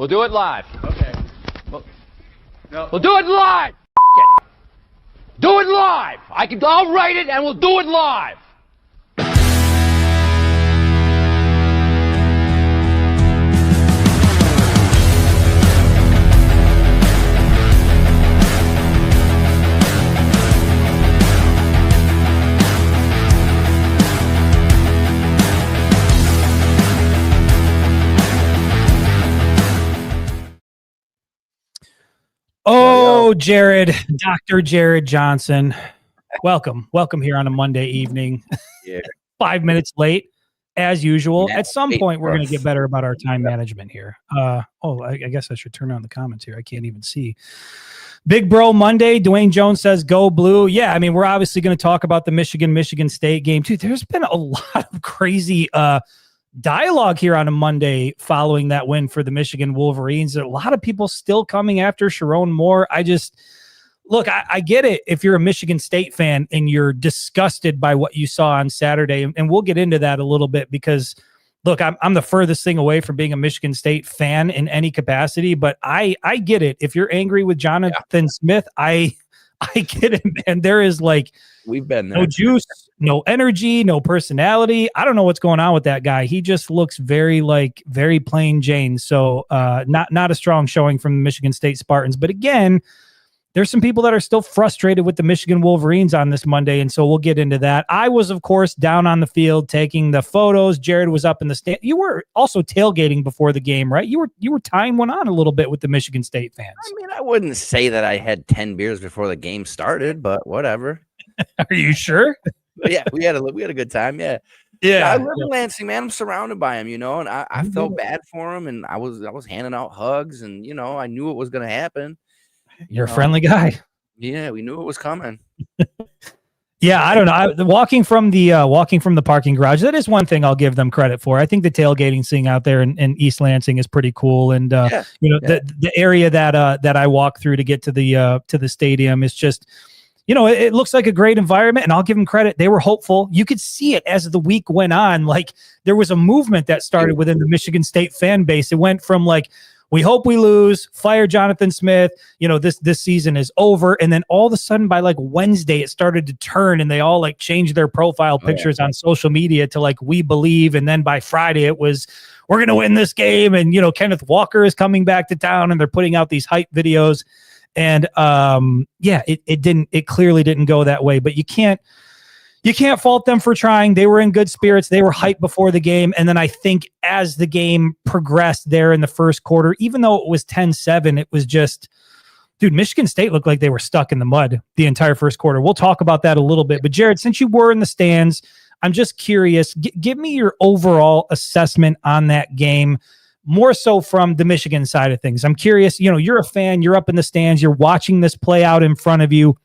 We'll do it live. Okay. We'll do it live. It. Do it live. I'll write it and we'll do it live. Oh, Jared, Dr. Jared Johnson. Welcome here on a Monday evening. Yeah. 5 minutes late, as usual. Yeah, At some point, we're going to rough. get better about our time management here. I guess I should turn on the comments here. I can't even see. Big Bro Monday, Dwayne Jones says, go blue. Yeah, I mean, we're obviously going to talk about the Michigan State game, too. There's been a lot of crazy dialogue here on a Monday following that win for the Michigan Wolverines. A lot of people still coming after Sharon Moore. I get it if you're a Michigan State fan and you're disgusted by what you saw on Saturday, and we'll get into that a little bit because, look, I'm the furthest thing away from being a Michigan State fan in any capacity, but I get it. If you're angry with Jonathan Smith, I get it, man. There is We've been there. No juice, no energy, no personality. I don't know what's going on with that guy. He just looks very plain Jane. So not a strong showing from the Michigan State Spartans. But again, there's some people that are still frustrated with the Michigan Wolverines on this Monday, and so we'll get into that. I was, of course, down on the field taking the photos. Jared was up in the stand. You were also tailgating before the game, right? You were tying one on a little bit with the Michigan State fans. I mean, I wouldn't say that I had 10 beers before the game started, but whatever. Are you sure? But yeah, we had a good time. Yeah. I live in Lansing, man. I'm surrounded by him, and I felt bad for him, and I was handing out hugs, and I knew it was going to happen. You're a friendly guy. Yeah, we knew it was coming. Yeah, I don't know. Walking from the parking garage, that is one thing I'll give them credit for. I think the tailgating scene out there in East Lansing is pretty cool, and the area that I walk through to get to the stadium is just, it looks like a great environment, and I'll give them credit. They were hopeful. You could see it as the week went on. Like, there was a movement that started within the Michigan State fan base. It went from we hope we lose, fire Jonathan Smith, this season is over. And then all of a sudden by Wednesday, it started to turn, and they all changed their profile pictures on social media to we believe. And then by Friday it was, we're going to win this game. And, Kenneth Walker is coming back to town, and they're putting out these hype videos. And it clearly didn't go that way, but you can't fault them for trying. They were in good spirits. They were hyped before the game. And then I think as the game progressed there in the first quarter, even though it was 10-7, it was just, dude, Michigan State looked like they were stuck in the mud the entire first quarter. We'll talk about that a little bit. But Jared, since you were in the stands, I'm just curious, give me your overall assessment on that game, more so from the Michigan side of things. I'm curious, you're a fan, you're up in the stands, you're watching this play out in front of you.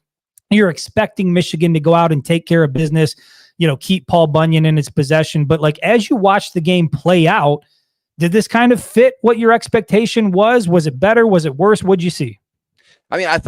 You're expecting Michigan to go out and take care of business, keep Paul Bunyan in its possession. But as you watch the game play out, did this kind of fit what your expectation was? Was it better? Was it worse? What'd you see? I mean, I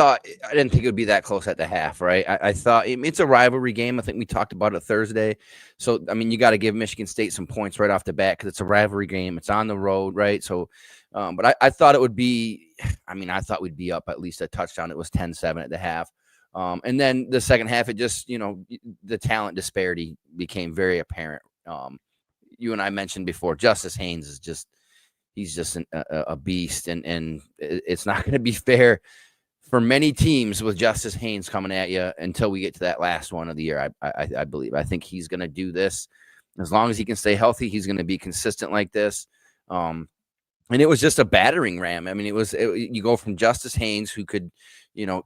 didn't think it would be that close at the half, right? I thought it's a rivalry game. I think we talked about it Thursday. So, I mean, you got to give Michigan State some points right off the bat because it's a rivalry game. It's on the road, right? So, but I thought it would be, I thought we'd be up at least a touchdown. It was 10-7 at the half. And then the second half, it just, the talent disparity became very apparent. You and I mentioned before, Justice Haynes is he's just a beast, and it's not going to be fair for many teams with Justice Haynes coming at you until we get to that last one of the year. I believe. I think he's going to do this as long as he can stay healthy. He's going to be consistent like this. And it was just a battering ram. I mean, you go from Justice Haynes, who could,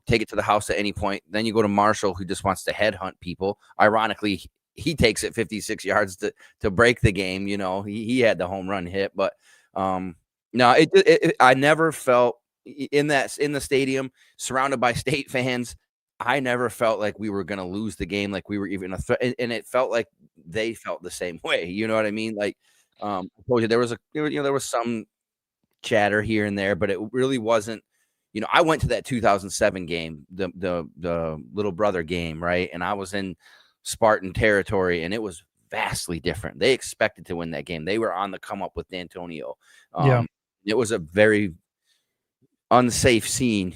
take it to the house at any point. Then you go to Marshall, who just wants to headhunt people. Ironically, he takes it 56 yards to break the game. He had the home run hit, but no, I never felt in the stadium surrounded by State fans. I never felt like we were going to lose the game, like we were even a threat, and it felt like they felt the same way. You know what I mean? Like, I told you there was some chatter here and there, but it really wasn't. I went to that 2007 game, the little brother game, right? And I was in Spartan territory, and it was vastly different. They expected to win that game. They were on the come up with D'Antonio. It was a very unsafe scene,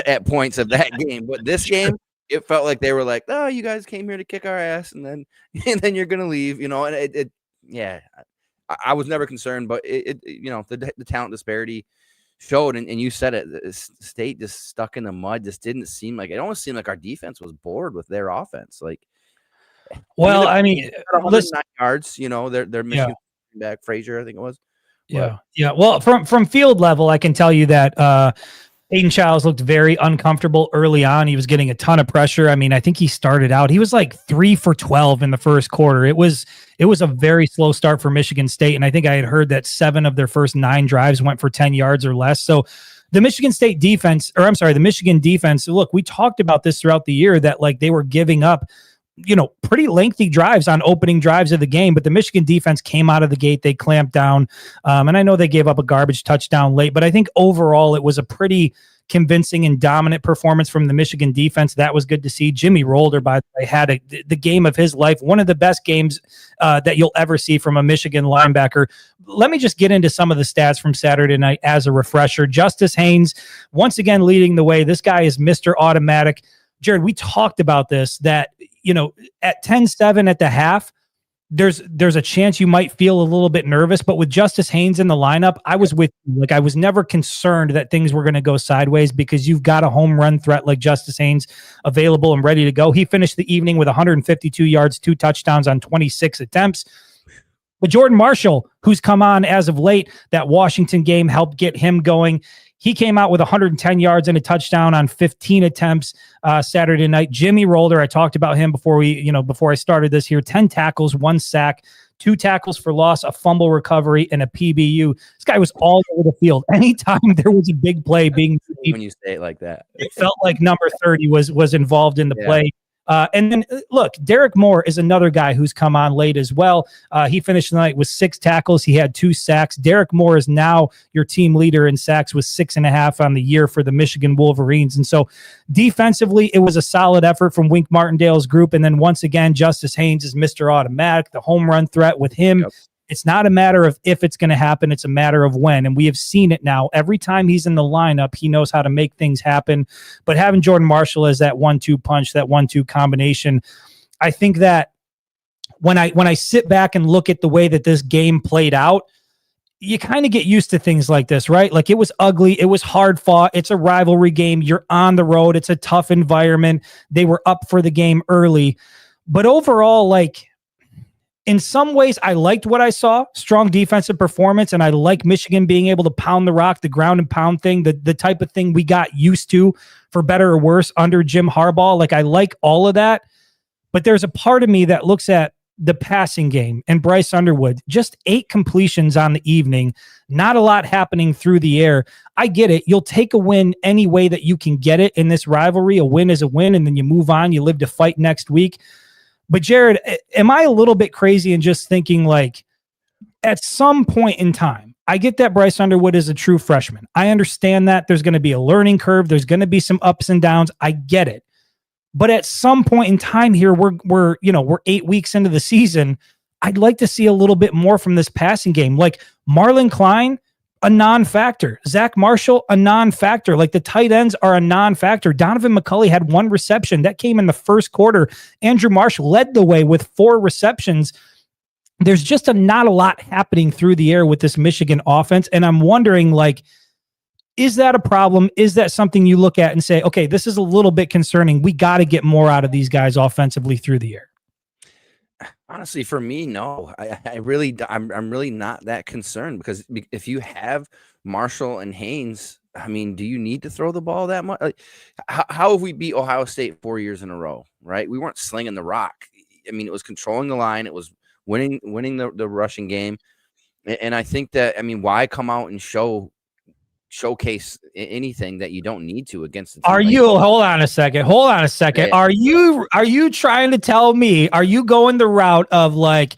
at points of that game. But this game, it felt like they were like, "Oh, you guys came here to kick our ass, and then you're gonna leave," And I was never concerned, but the talent disparity showed, and you said it. The State just stuck in the mud. Just didn't seem like it. Almost seemed like our defense was bored with their offense. Like, well, 109 yards. Their Michigan back Frazier, I think it was. Yeah. Well, from field level, I can tell you that Aiden Childs looked very uncomfortable early on. He was getting a ton of pressure. I mean, I think he started out, he was like 3 for 12 in the first quarter. It was a very slow start for Michigan State. And I think I had heard that 7 of their first 9 drives went for 10 yards or less. So the Michigan defense, look, we talked about this throughout the year that like they were giving up, pretty lengthy drives on opening drives of the game, but the Michigan defense came out of the gate. They clamped down. And I know they gave up a garbage touchdown late, but I think overall it was a pretty convincing and dominant performance from the Michigan defense. That was good to see. Jimmy Rolder, by the way, had the game of his life, one of the best games that you'll ever see from a Michigan linebacker. Let me just get into some of the stats from Saturday night as a refresher. Justice Haynes, once again, leading the way. This guy is Mr. Automatic. Jared, we talked about this, that, at 10-7 at the half, there's a chance you might feel a little bit nervous, but with Justice Haynes in the lineup, I was I was never concerned that things were going to go sideways because you've got a home run threat like Justice Haynes available and ready to go. He finished the evening with 152 yards, 2 touchdowns on 26 attempts. But Jordan Marshall, who's come on as of late, that Washington game helped get him going. He came out with 110 yards and a touchdown on 15 attempts Saturday night. Jimmy Rolder, I talked about him before I started this here. 10 tackles, 1 sack, 2 tackles for loss, a fumble recovery, and a PBU. This guy was all over the field. Anytime there was a big play being made, when you say it like that, it felt like number 30 was involved in the play. And then look, Derek Moore is another guy who's come on late as well. He finished the night with 6 tackles. He had 2 sacks. Derek Moore is now your team leader in sacks with 6.5 on the year for the Michigan Wolverines. And so defensively, it was a solid effort from Wink Martindale's group. And then once again, Justice Haynes is Mr. Automatic, the home run threat with him. Yep. It's not a matter of if it's going to happen. It's a matter of when. And we have seen it now. Every time he's in the lineup, he knows how to make things happen. But having Jordan Marshall as that 1-2 punch, that 1-2 combination, I think that when I sit back and look at the way that this game played out, you kind of get used to things like this, right? Like it was ugly. It was hard fought. It's a rivalry game. You're on the road. It's a tough environment. They were up for the game early. But overall, like, in some ways, I liked what I saw. Strong defensive performance, and I like Michigan being able to pound the rock, the ground and pound thing, the type of thing we got used to, for better or worse, under Jim Harbaugh. Like, I like all of that. But there's a part of me that looks at the passing game and Bryce Underwood. Just 8 completions on the evening. Not a lot happening through the air. I get it. You'll take a win any way that you can get it in this rivalry. A win is a win, and then you move on. You live to fight next week. But Jared, am I a little bit crazy in just thinking like at some point in time, I get that Bryce Underwood is a true freshman. I understand that there's going to be a learning curve. There's going to be some ups and downs. I get it. But at some point in time here, we're 8 weeks into the season. I'd like to see a little bit more from this passing game. Like Marlon Klein, a non-factor. Zach Marshall, a non-factor. Like the tight ends are a non-factor. Donovan McCulley had 1 reception. That came in the first quarter. Andrew Marshall led the way with 4 receptions. There's just not a lot happening through the air with this Michigan offense. And I'm wondering, like, is that a problem? Is that something you look at and say, okay, this is a little bit concerning. We got to get more out of these guys offensively through the air? Honestly, for me, no. I'm really not that concerned, because if you have Marshall and Haynes, I mean, do you need to throw the ball that much? Like, how have we beat Ohio State 4 years in a row, right? We weren't slinging the rock. I mean, it was controlling the line. It was winning the rushing game. And I think that, I mean, why come out and showcase anything that you don't need to against the team? Hold on a second. Yeah. Are you trying to tell me, are you going the route of like,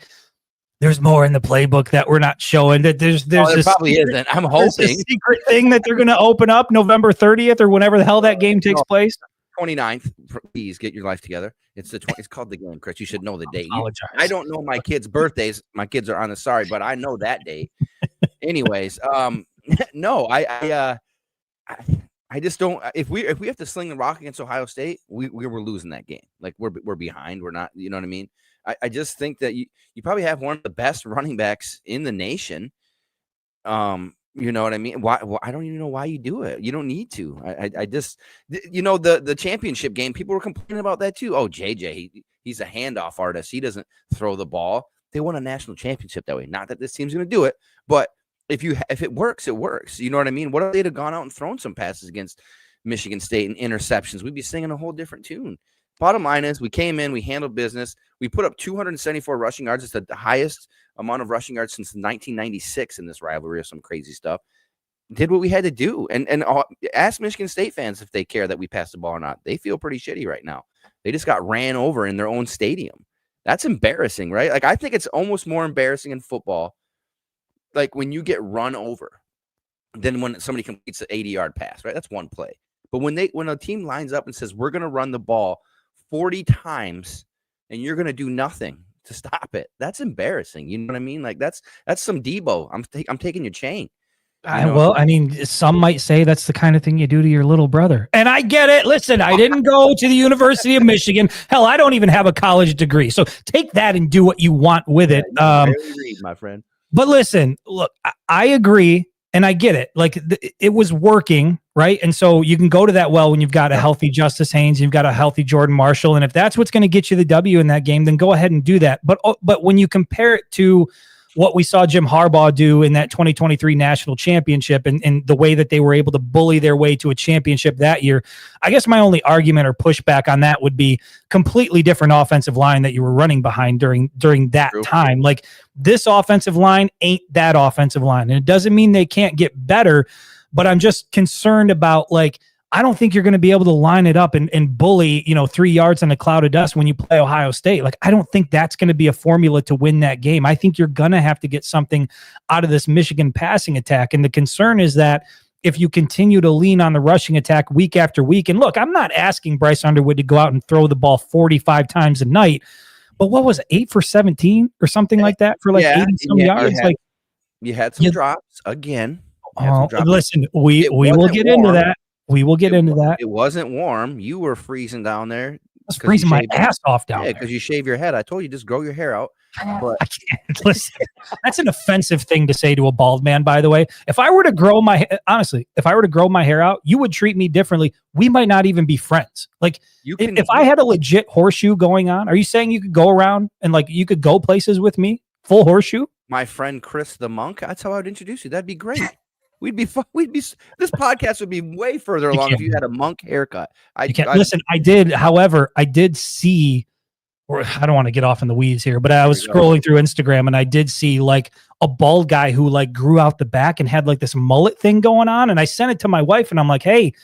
there's more in the playbook that we're not showing, that there probably isn't. I'm hoping a secret thing that they're going to open up November 30th or whenever the hell that game takes place? 29th. Please get your life together. It's called the game, Chris. You should know the date. I don't know my kids' birthdays. My kids are on the sorry, but I know that date. Anyways, No, I just don't. If we have to sling the rock against Ohio State, we were losing that game. Like we're behind. We're not. You know what I mean? I just think that you probably have one of the best running backs in the nation. You know what I mean? Why I don't even know why you do it. You don't need to. I just, the championship game, people were complaining about that too. Oh, JJ, he's a handoff artist. He doesn't throw the ball. They won a national championship that way. Not that this team's going to do it, but if it works, it works. You know what I mean? What if they'd have gone out and thrown some passes against Michigan State and interceptions? We'd be singing a whole different tune. Bottom line is we came in, we handled business. We put up 274 rushing yards. It's the highest amount of rushing yards since 1996 in this rivalry or some crazy stuff. Did what we had to do. And ask Michigan State fans if they care that we passed the ball or not. They feel pretty shitty right now. They just got ran over in their own stadium. That's embarrassing, right? Like, I think it's almost more embarrassing in football, like when you get run over, than when somebody completes an 80-yard pass, right? That's one play. But when a team lines up and says, we're going to run the ball 40 times and you're going to do nothing to stop it, that's embarrassing. You know what I mean? Like that's some Debo. I'm taking your chain. Well, I mean, some might say that's the kind of thing you do to your little brother. And I get it. Listen, I didn't go to the University of Michigan. Hell, I don't even have a college degree. So take that and do what you want with it. Read, my friend. But listen, look, I agree. And I get it. Like it was working, right? And so you can go to that well when you've got a healthy Justice Haynes, you've got a healthy Jordan Marshall. And if that's what's going to get you the W in that game, then go ahead and do that. But when you compare it to what we saw Jim Harbaugh do in that 2023 national championship and the way that they were able to bully their way to a championship that year, I guess my only argument or pushback on that would be completely different offensive line that you were running behind during that time. Like this offensive line ain't that offensive line. And it doesn't mean they can't get better, but I'm just concerned about I don't think you're going to be able to line it up and bully, 3 yards in a cloud of dust when you play Ohio State. Like, I don't think that's going to be a formula to win that game. I think you're going to have to get something out of this Michigan passing attack. And the concern is that if you continue to lean on the rushing attack week after week, and look, I'm not asking Bryce Underwood to go out and throw the ball 45 times a night, but what was it, 8 for 17 or something like that for 80 some yards? You had some drops again. Listen, we will get into that. We will get into that. It wasn't warm. You were freezing down there. I was freezing my ass off down there. Yeah, because you shave your head. I told you, just grow your hair out. But I can't. Listen, that's an offensive thing to say to a bald man, by the way. If I were to grow my hair out, you would treat me differently. We might not even be friends. Like, if I had a legit horseshoe going on, are you saying you could go around and you could go places with me? Full horseshoe? My friend Chris the Monk, that's how I would introduce you. That'd be great. This podcast would be way further along if you had a monk haircut. Listen, I did see, or I don't want to get off in the weeds here, but I was scrolling through Instagram and I did see a bald guy who grew out the back and had this mullet thing going on. And I sent it to my wife and I'm like, hey,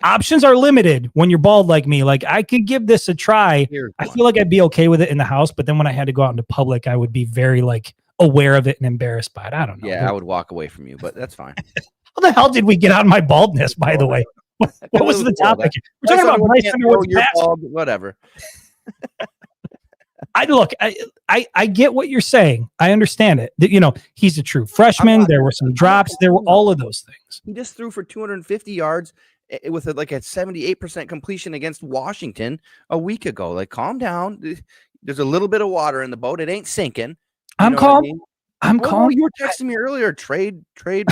options are limited when you're bald like me. I could give this a try. I feel like I'd be okay with it in the house, but then when I had to go out into public, I would be very aware of it and embarrassed by it. I don't know. Yeah, I would walk away from you, but that's fine. How the hell did we get on my baldness, by the way? What was the topic? We're talking about Bryce Underwood's bald, whatever. I get what you're saying. I understand it. He's a true freshman. There were some drops. There were all of those things. He just threw for 250 yards with a 78% completion against Washington a week ago. Calm down. There's a little bit of water in the boat. It ain't sinking. I'm calm. I'm calm. You were texting me earlier. Trade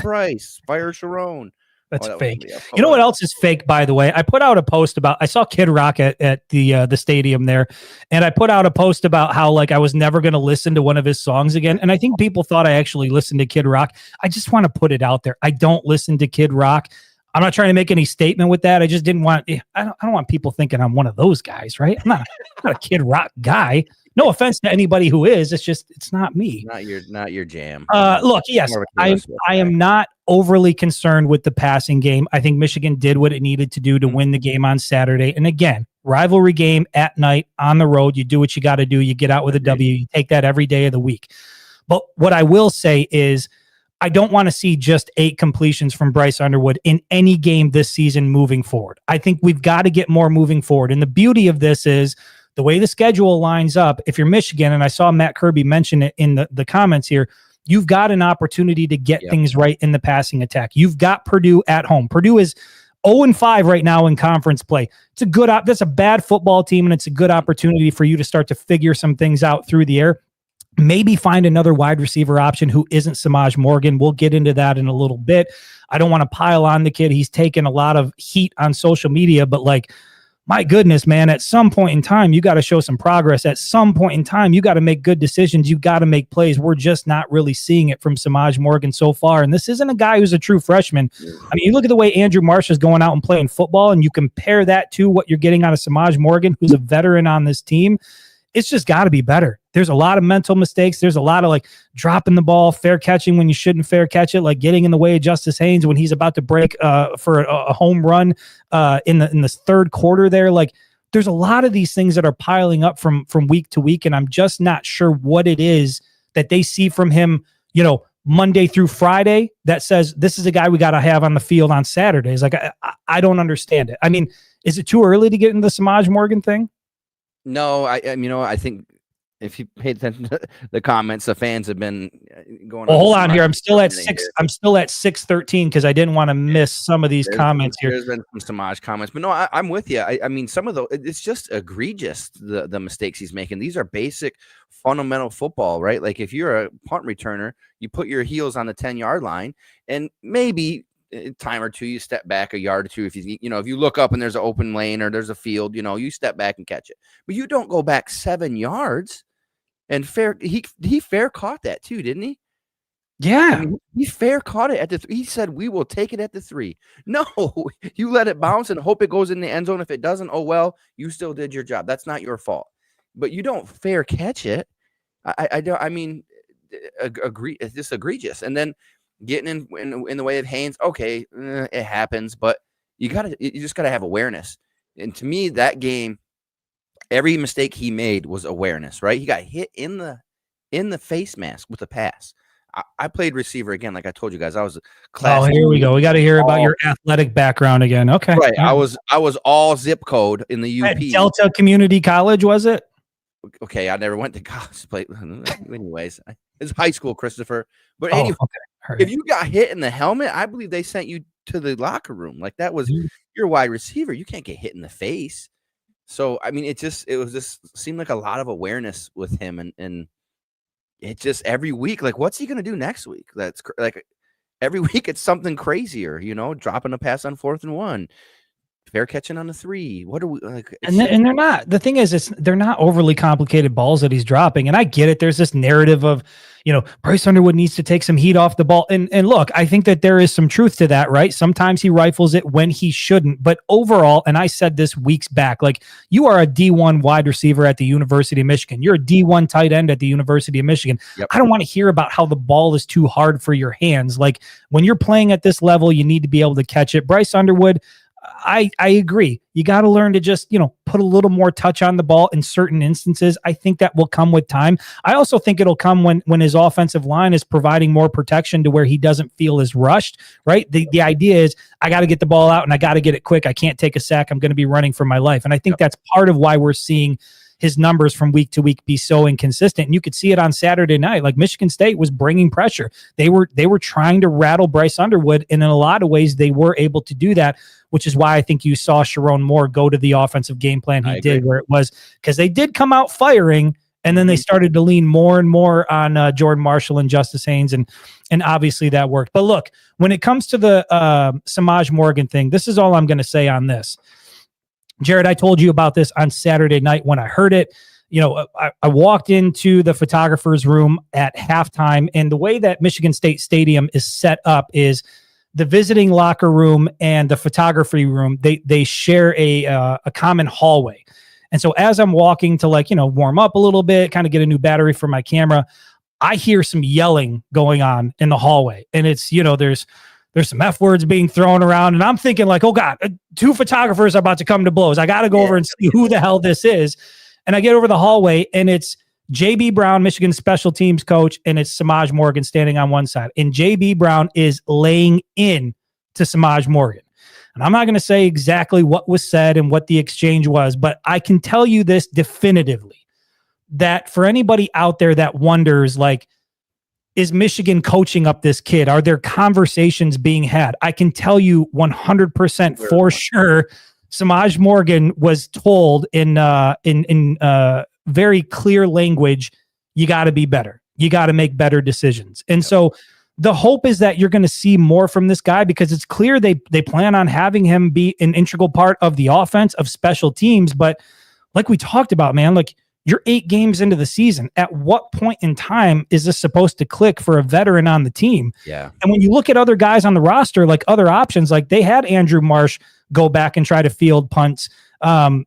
Bryce. Fire Sharon. That's fake. You know what else is fake, by the way? I put out a post I saw Kid Rock at the stadium there, and I put out a post about how I was never going to listen to one of his songs again. And I think people thought I actually listened to Kid Rock. I just want to put it out there. I don't listen to Kid Rock. I'm not trying to make any statement with that. I just didn't want. I don't want people thinking I'm one of those guys, right? I'm not a Kid Rock guy. No offense to anybody who is. It's not me. Not your jam. Look, yes, I am not overly concerned with the passing game. I think Michigan did what it needed to do to win the game on Saturday. And again, rivalry game at night on the road. You do what you got to do. You get out with a W. You take that every day of the week. But what I will say is, I don't want to see just 8 completions from Bryce Underwood in any game this season moving forward. I think we've got to get more moving forward. And the beauty of this is the way the schedule lines up. If you're Michigan, and I saw Matt Kirby mention it in the comments here, you've got an opportunity to get things right in the passing attack. You've got Purdue at home. Purdue is 0-5 right now in conference play. It's a good that's a bad football team, and it's a good opportunity for you to start to figure some things out through the air. Maybe find another wide receiver option who isn't Samaj Morgan. We'll get into that in a little bit. I don't want to pile on the kid. He's taken a lot of heat on social media, but like, my goodness, man, at some point in time, you got to show some progress. At some point in time, you got to make good decisions. You got to make plays. We're just not really seeing it from Samaj Morgan so far. And this isn't a guy who's a true freshman. I mean, you look at the way Andrew Marsh is going out and playing football, and you compare that to what you're getting out of Samaj Morgan, who's a veteran on this team. It's just got to be better. There's a lot of mental mistakes. There's a lot of like dropping the ball, fair catching when you shouldn't fair catch it, like getting in the way of Justice Haynes when he's about to break for a home run in the third quarter there. Like, there's a lot of these things that are piling up from week to week, and I'm just not sure what it is that they see from him, you know, Monday through Friday that says this is a guy we got to have on the field on Saturdays. Like, I don't understand it. I mean, is it too early to get into the Samaj Morgan thing? No, I think if you paid attention to the comments, the fans have been going. Well, hold on here. I'm still at 6. I'm still at 6:13 because I didn't want to miss some of these comments here. There's been some Samaj comments, but no, I'm with you. I mean, some of it's just egregious, the mistakes he's making. These are basic, fundamental football, right? Like, if you're a punt returner, you put your heels on the 10-yard line, and maybe a time or two you step back a yard or two. If you look up and there's an open lane or there's a field, you step back and catch it. But you don't go back 7 yards. And he fair caught that too, didn't he? Yeah, I mean, he fair caught it at the 3. He said, "We will take it at the 3." No, you let it bounce and hope it goes in the end zone. If it doesn't, oh well, you still did your job. That's not your fault. But you don't fair catch it. I don't. I mean, agree. It's just egregious. And then getting in the way of Haynes. Okay, it happens, but you just gotta have awareness. And to me, that game, every mistake he made was awareness, right? He got hit in the face mask with a pass. I played receiver again, like I told you guys. I was class. Oh, here we go. We got to hear about your athletic background again. Okay, right. I was all zip code in the UP. At Delta Community College, was it? Okay, I never went to college. Anyways, it's high school, Christopher. But anyway, if you got hit in the helmet, I believe they sent you to the locker room. Like, that was your wide receiver. You can't get hit in the face. So, I mean, it seemed like a lot of awareness with him, and it just every week, like, what's he going to do next week? That's like every week it's something crazier, dropping a pass on 4th and 1, fair catching on the 3. What are we like? And they're not. The thing is, they're not overly complicated balls that he's dropping. And I get it. There's this narrative of, Bryce Underwood needs to take some heat off the ball. And look, I think that there is some truth to that, right? Sometimes he rifles it when he shouldn't. But overall, and I said this weeks back, like, you are a D1 wide receiver at the University of Michigan. You're a D1 tight end at the University of Michigan. Yep. I don't want to hear about how the ball is too hard for your hands. Like, when you're playing at this level, you need to be able to catch it. Bryce Underwood, I agree. You got to learn to just, put a little more touch on the ball in certain instances. I think that will come with time. I also think it'll come when his offensive line is providing more protection to where he doesn't feel as rushed, right? The idea is, I got to get the ball out and I got to get it quick. I can't take a sack. I'm going to be running for my life. And I think that's part of why we're seeing his numbers from week to week be so inconsistent. And you could see it on Saturday night. Like, Michigan State was bringing pressure. They were trying to rattle Bryce Underwood. And in a lot of ways, they were able to do that, which is why I think you saw Sharon Moore go to the offensive game plan he did, where it was because they did come out firing, and then they started to lean more and more on Jordan Marshall and Justice Haynes, and obviously that worked. But look, when it comes to the Samaj Morgan thing, this is all I'm going to say on this. Jared, I told you about this on Saturday night when I heard it. I walked into the photographer's room at halftime, and the way that Michigan State Stadium is set up is the visiting locker room and the photography room, they share a common hallway. And so as I'm walking to warm up a little bit, kind of get a new battery for my camera, I hear some yelling going on in the hallway. And it's, there's some F words being thrown around. And I'm thinking like, oh God, 2 photographers are about to come to blows. I got to go over and see who the hell this is. And I get over the hallway, and it's JB Brown, Michigan special teams coach, and it's Samaj Morgan standing on one side. And JB Brown is laying in to Samaj Morgan. And I'm not going to say exactly what was said and what the exchange was, but I can tell you this definitively, that for anybody out there that wonders, like, is Michigan coaching up this kid? Are there conversations being had? I can tell you 100% for sure. Samaj Morgan was told in very clear language, you got to be better. You got to make better decisions. And so the hope is that you're going to see more from this guy, because it's clear they plan on having him be an integral part of the offense, of special teams. But like we talked about, man, like, you're 8 games into the season. At what point in time is this supposed to click for a veteran on the team? Yeah. And when you look at other guys on the roster, like other options, like they had Andrew Marsh go back and try to field punts.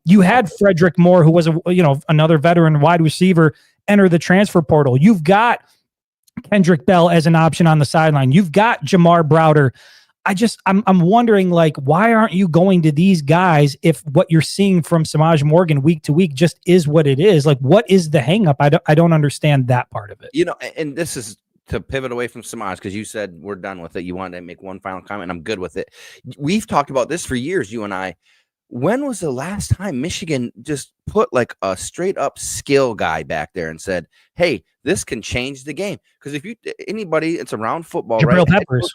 You had Frederick Moore, who was another veteran wide receiver, enter the transfer portal. You've got Kendrick Bell as an option on the sideline. You've got Jamar Browder. I'm wondering, like, why aren't you going to these guys if what you're seeing from Samaj Morgan week to week just is what it is? Like, what is the hang up? I don't understand that part of it. And this is to pivot away from Samaj, because you said we're done with it. You wanted to make one final comment, and I'm good with it. We've talked about this for years, you and I. When was the last time Michigan just put like a straight up skill guy back there and said, hey, this can change the game? Because if anybody, it's around football, Jabril right? Peppers.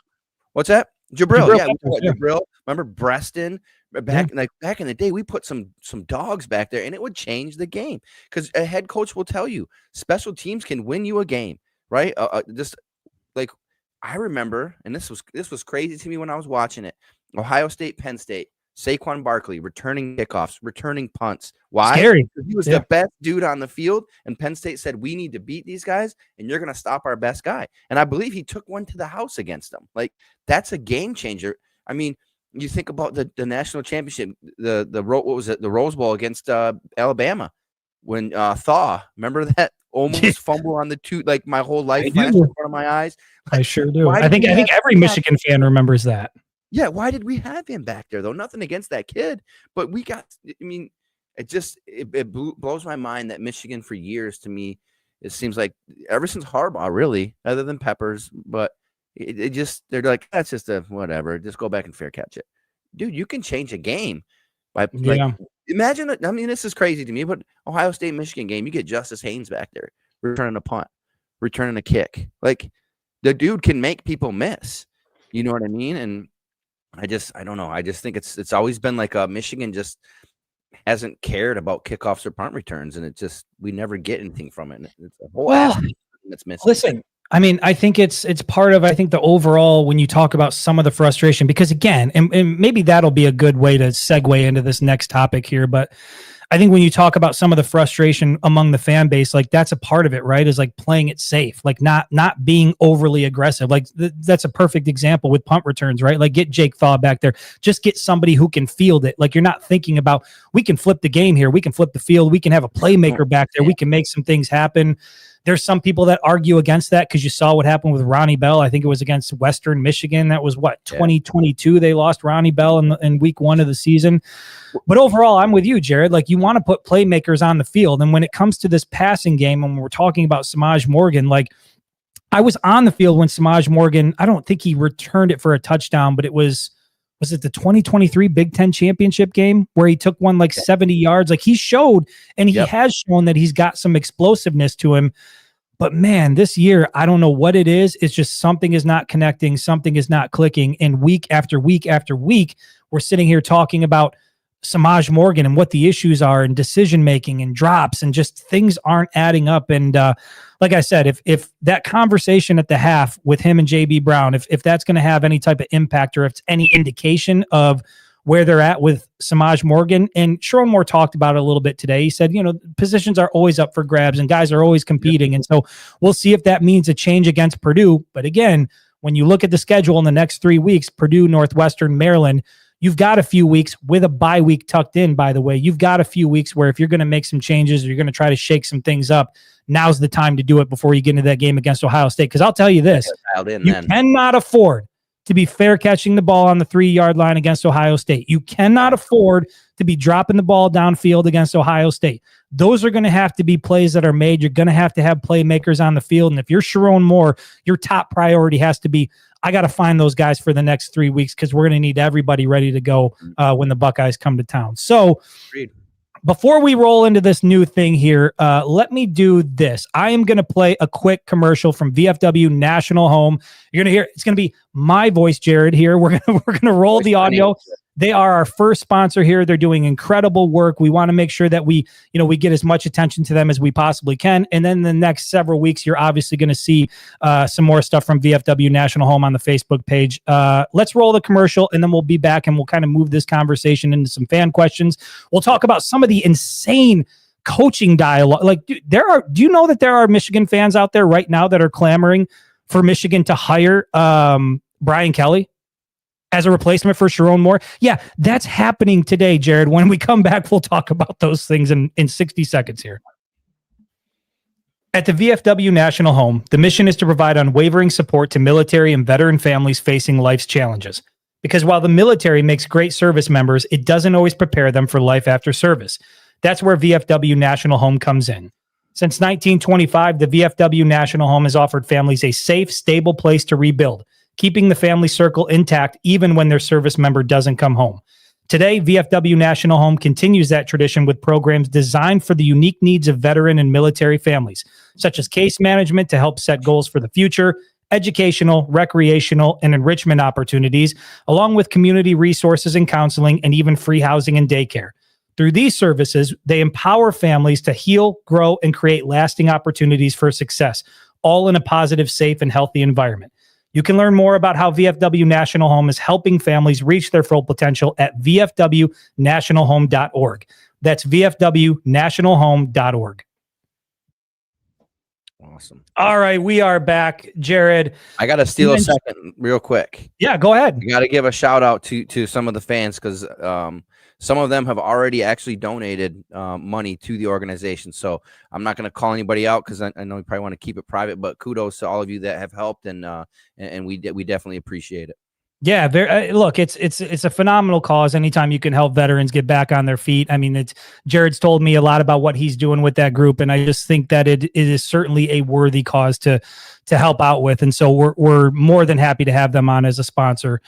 What's that? Jabril, yeah, Peppers, Jabril. Remember Breston? Back in the day, we put some dogs back there, and it would change the game. Because a head coach will tell you, special teams can win you a game, right? Just like, I remember, and this was crazy to me when I was watching it. Ohio State, Penn State, Saquon Barkley returning kickoffs, returning punts. Why? Scary. Because he was the best dude on the field, and Penn State said, we need to beat these guys, and you're going to stop our best guy. And I believe he took one to the house against them. Like, that's a game changer. I mean, you think about the national championship, the Rose Bowl against Alabama, when Thaw, remember that almost fumble on the two, like my whole life flashed in front of my eyes. I sure do. I think every Michigan fan remembers that. Yeah, why did we have him back there though? Nothing against that kid, but we got. I mean, it blows my mind that Michigan for years, to me, it seems like ever since Harbaugh, really, other than Peppers, but it just, they're like, that's just a whatever. Just go back and fair catch it, dude. You can change a game by like, imagine. I mean, this is crazy to me, but Ohio State Michigan game, you get Justice Haynes back there returning a punt, returning a kick. Like, the dude can make people miss. You know what I mean? And I don't know. I just think it's always been like Michigan just hasn't cared about kickoffs or punt returns, and we never get anything from it. It's a whole aspect that's missing. Listen, I mean, I think it's part of, I think, the overall, when you talk about some of the frustration, because again, and maybe that'll be a good way to segue into this next topic here, but I think when you talk about some of the frustration among the fan base, like, that's a part of it, right? Is like playing it safe, like not being overly aggressive. Like that's a perfect example with punt returns, right? Like, get Jake Thaw back there, just get somebody who can field it. Like, you're not thinking about, we can flip the game here, we can flip the field, we can have a playmaker back there, we can make some things happen. There's some people that argue against that, because you saw what happened with Ronnie Bell. I think it was against Western Michigan. That was 2022. They lost Ronnie Bell in week 1 of the season. But overall, I'm with you, Jared. Like, you want to put playmakers on the field. And when it comes to this passing game, and when we're talking about Samaj Morgan, like, I was on the field when Samaj Morgan, I don't think he returned it for a touchdown, but was it the 2023 Big Ten championship game where he took one like 70 yards? Like, he showed, and he has shown that he's got some explosiveness to him. But man, this year, I don't know what it is. It's just something is not connecting. Something is not clicking. And week after week after week, we're sitting here talking about Samaj Morgan and what the issues are, and decision-making and drops, and just things aren't adding up. And like I said, if that conversation at the half with him and JB Brown, if that's going to have any type of impact, or if it's any indication of where they're at with Samaj Morgan, and Sherrone Moore talked about it a little bit today. He said, positions are always up for grabs and guys are always competing. And so we'll see if that means a change against Purdue. But again, when you look at the schedule in the next 3 weeks, Purdue, Northwestern, Maryland, you've got a few weeks with a bye week tucked in, by the way. You've got a few weeks where if you're going to make some changes, or you're going to try to shake some things up, now's the time to do it before you get into that game against Ohio State. Because I'll tell you this, you cannot afford to be fair catching the ball on the 3-yard line against Ohio State. You cannot afford to be dropping the ball downfield against Ohio State. Those are going to have to be plays that are made. You're going to have playmakers on the field. And if you're Sherrone Moore, your top priority has to be, I got to find those guys for the next 3 weeks, because we're going to need everybody ready to go when the Buckeyes come to town. So Before we roll into this new thing here, let me do this. I am going to play a quick commercial from VFW National Home. You're going to hear, it's going to be my voice, Jared, here. We're going to roll the audio. They are our first sponsor here. They're doing incredible work. We want to make sure that we get as much attention to them as we possibly can. And then the next several weeks, you're obviously going to see some more stuff from VFW National Home on the Facebook page. Let's roll the commercial, and then we'll be back, and we'll kind of move this conversation into some fan questions. We'll talk about some of the insane coaching dialogue. Like, do you know that there are Michigan fans out there right now that are clamoring for Michigan to hire Brian Kelly as a replacement for Sharon Moore? Yeah, that's happening today, Jared. When we come back, we'll talk about those things in 60 seconds here. At the VFW National Home, the mission is to provide unwavering support to military and veteran families facing life's challenges. Because while the military makes great service members, it doesn't always prepare them for life after service. That's where VFW National Home comes in. Since 1925, the VFW National Home has offered families a safe, stable place to rebuild, keeping the family circle intact even when their service member doesn't come home. Today, VFW National Home continues that tradition with programs designed for the unique needs of veteran and military families, such as case management to help set goals for the future, educational, recreational, and enrichment opportunities, along with community resources and counseling, and even free housing and daycare. Through these services, they empower families to heal, grow, and create lasting opportunities for success, all in a positive, safe, and healthy environment. You can learn more about how VFW National Home is helping families reach their full potential at vfwnationalhome.org. That's vfwnationalhome.org. Awesome. All right, we are back, Jared. I got to steal a second real quick. Yeah, go ahead. You got to give a shout out to some of the fans, because some of them have already actually donated money to the organization. So I'm not going to call anybody out because I know you probably want to keep it private, but kudos to all of you that have helped, and we definitely appreciate it. Yeah, look, it's a phenomenal cause. Anytime you can help veterans get back on their feet. I mean, Jared's told me a lot about what he's doing with that group, and I just think that it is certainly a worthy cause to help out with. And so we're more than happy to have them on as a sponsor.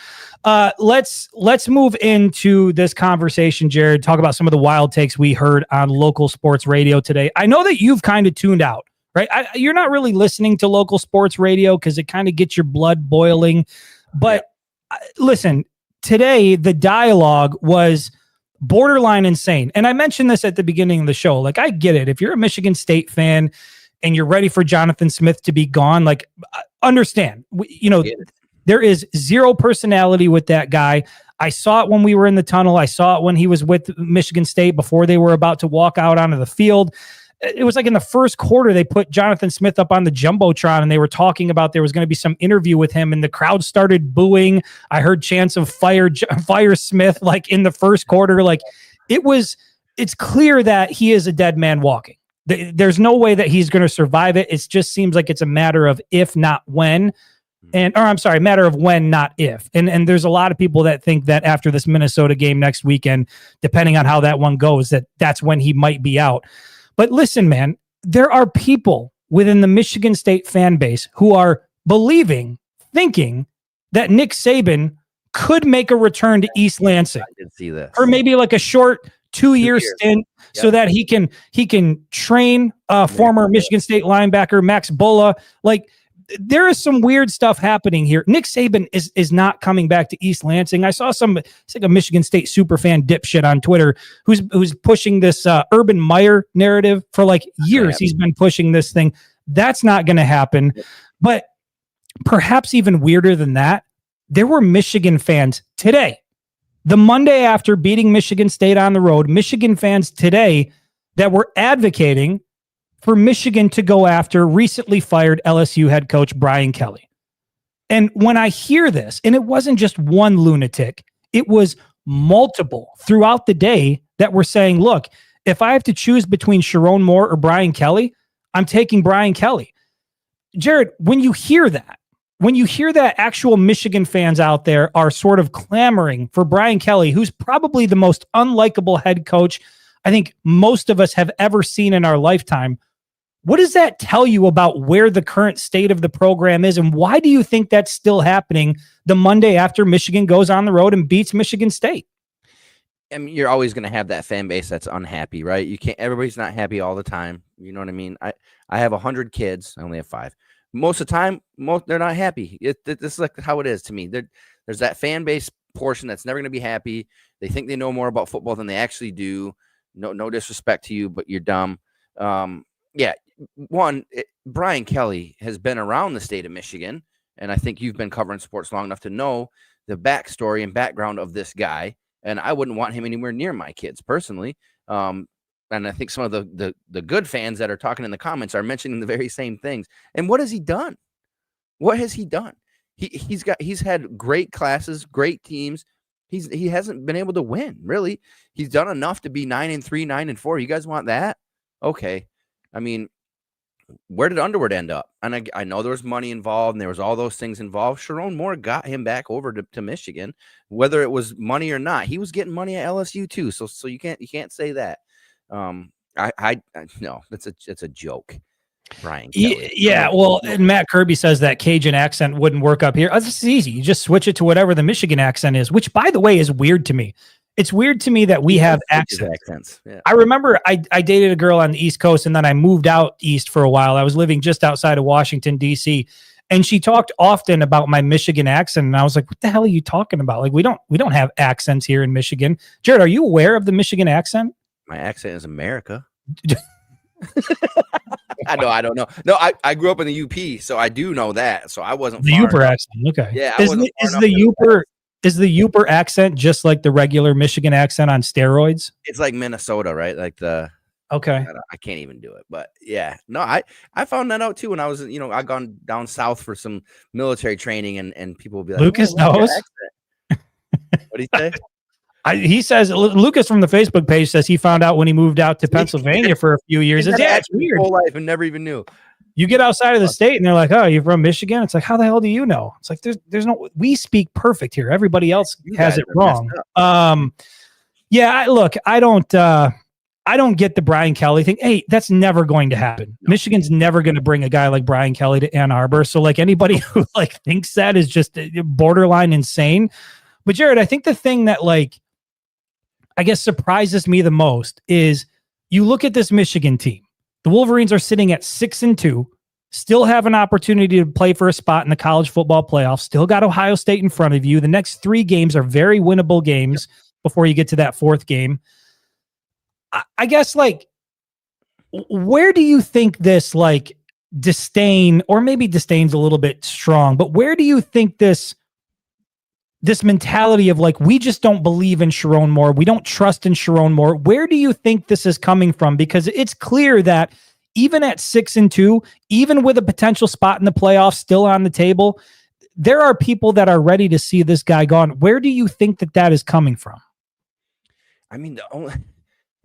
Let's move into this conversation, Jared. Talk about some of the wild takes we heard on local sports radio today. I know that you've kind of tuned out, right? You're not really listening to local sports radio because it kind of gets your blood boiling, but. Listen, today the dialogue was borderline insane. And I mentioned this at the beginning of the show. Like, I get it. If you're a Michigan State fan and you're ready for Jonathan Smith to be gone, like, understand, there is zero personality with that guy. I saw it when we were in the tunnel. I saw it when he was with Michigan State before they were about to walk out onto the field. It was like in the first quarter, they put Jonathan Smith up on the Jumbotron and they were talking about there was going to be some interview with him, and the crowd started booing. I heard chants of fire Smith, like in the first quarter. Like, it's clear that he is a dead man walking. There's no way that he's going to survive it. It just seems like it's a matter of if, not when. Matter of when, not if. And there's a lot of people that think that after this Minnesota game next weekend, depending on how that one goes, that's when he might be out. But listen, man, there are people within the Michigan State fan base who are thinking that Nick Saban could make a return to East Lansing. I did see this. Or maybe like a short 2-year stint, so that he can train former Michigan State linebacker Max Bulla. Like, there is some weird stuff happening here. Nick Saban is not coming back to East Lansing. I saw it's like a Michigan State superfan dipshit on Twitter who's pushing this Urban Meyer narrative for like years. He's been pushing this thing. That's not going to happen. But perhaps even weirder than that, there were Michigan fans today, the Monday after beating Michigan State on the road, Michigan fans today that were advocating for Michigan to go after recently fired LSU head coach Brian Kelly. And when I hear this, and it wasn't just one lunatic, it was multiple throughout the day that were saying, look, if I have to choose between Sharon Moore or Brian Kelly, I'm taking Brian Kelly. Jared, when you hear that actual Michigan fans out there are sort of clamoring for Brian Kelly, who's probably the most unlikable head coach I think most of us have ever seen in our lifetime, what does that tell you about where the current state of the program is? And why do you think that's still happening the Monday after Michigan goes on the road and beats Michigan State? I mean, you're always going to have that fan base that's unhappy, right? You can't. Everybody's not happy all the time. You know what I mean? I have 100 kids. I only have 5. Most of the time, they're not happy. This is like how it is to me. There's that fan base portion that's never going to be happy. They think they know more about football than they actually do. No disrespect to you, but you're dumb. Yeah. Brian Kelly has been around the state of Michigan, and I think you've been covering sports long enough to know the backstory and background of this guy. And I wouldn't want him anywhere near my kids personally. And I think some of the good fans that are talking in the comments are mentioning the very same things. And what has he done? What has he done? He's had great classes, great teams. He hasn't been able to win, really. He's done enough to be 9-3, 9-4. You guys want that? Okay. I mean, where did Underwood end up? And I know there was money involved and there was all those things involved. Sharon Moore got him back over to Michigan, whether it was money or not. He was getting money at LSU too. So you can't say that. No, it's a joke. Brian Kelly. Yeah, well, and Matt Kirby says that Cajun accent wouldn't work up here. This is easy. You just switch it to whatever the Michigan accent is, which, by the way, is weird to me. It's weird to me that we have accents. Yeah. I remember I dated a girl on the East Coast, and then I moved out east for a while. I was living just outside of Washington, D.C., and she talked often about my Michigan accent, and I was like, what the hell are you talking about? Like, we don't have accents here in Michigan. Jared, are you aware of the Michigan accent? My accent is America. I don't know. No, I grew up in the UP, so I do know that. So I wasn't the Uper accent. Okay. Yeah. Is the Uper accent just like the regular Michigan accent on steroids? It's like Minnesota, right? Like okay. I can't even do it, but yeah. No, I found that out too when I was, I gone down south for some military training, and people would be like, Lucas knows. What do you say? He says Lucas from the Facebook page says he found out when he moved out to Pennsylvania for a few years. It's weird. Whole life and never even knew. You get outside of the state and they're like, "Oh, you're from Michigan." It's like, how the hell do you know? It's like there's no. We speak perfect here. Everybody else has it wrong. Yeah. Look, I don't get the Brian Kelly thing. Hey, that's never going to happen. No. Michigan's never going to bring a guy like Brian Kelly to Ann Arbor. So like anybody who like thinks that is just borderline insane. But Jared, I think the thing that I guess surprises me the most is you look at this Michigan team. The Wolverines are sitting at 6-2, still have an opportunity to play for a spot in the college football playoffs, still got Ohio State in front of you. The next 3 games are very winnable games before you get to that 4th game. I guess where do you think this disdain, or maybe disdain's a little bit strong, but where do you think this mentality of we just don't believe in Sharon Moore, we don't trust in Sharon Moore, where do you think this is coming from? Because it's clear that even at 6-2, even with a potential spot in the playoffs still on the table, there are people that are ready to see this guy gone. Where do you think that is coming from? I mean,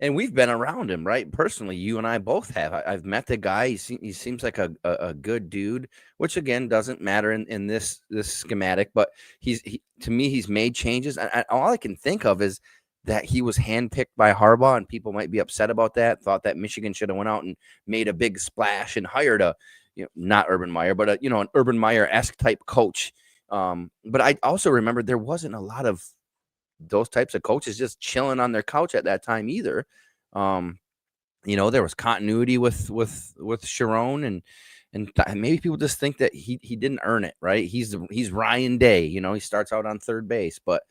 and we've been around him, right? Personally, you and I both have. I've met the guy. He seems like a good dude, which again doesn't matter in this schematic. But to me, he's made changes. And all I can think of is that he was handpicked by Harbaugh, and people might be upset about that. Thought that Michigan should have went out and made a big splash and hired not Urban Meyer, but an Urban Meyer-esque type coach. But I also remember there wasn't a lot of those types of coaches just chilling on their couch at that time either. There was continuity with Sharon, and maybe people just think that he didn't earn it, right? He's Ryan Day, he starts out on third base, but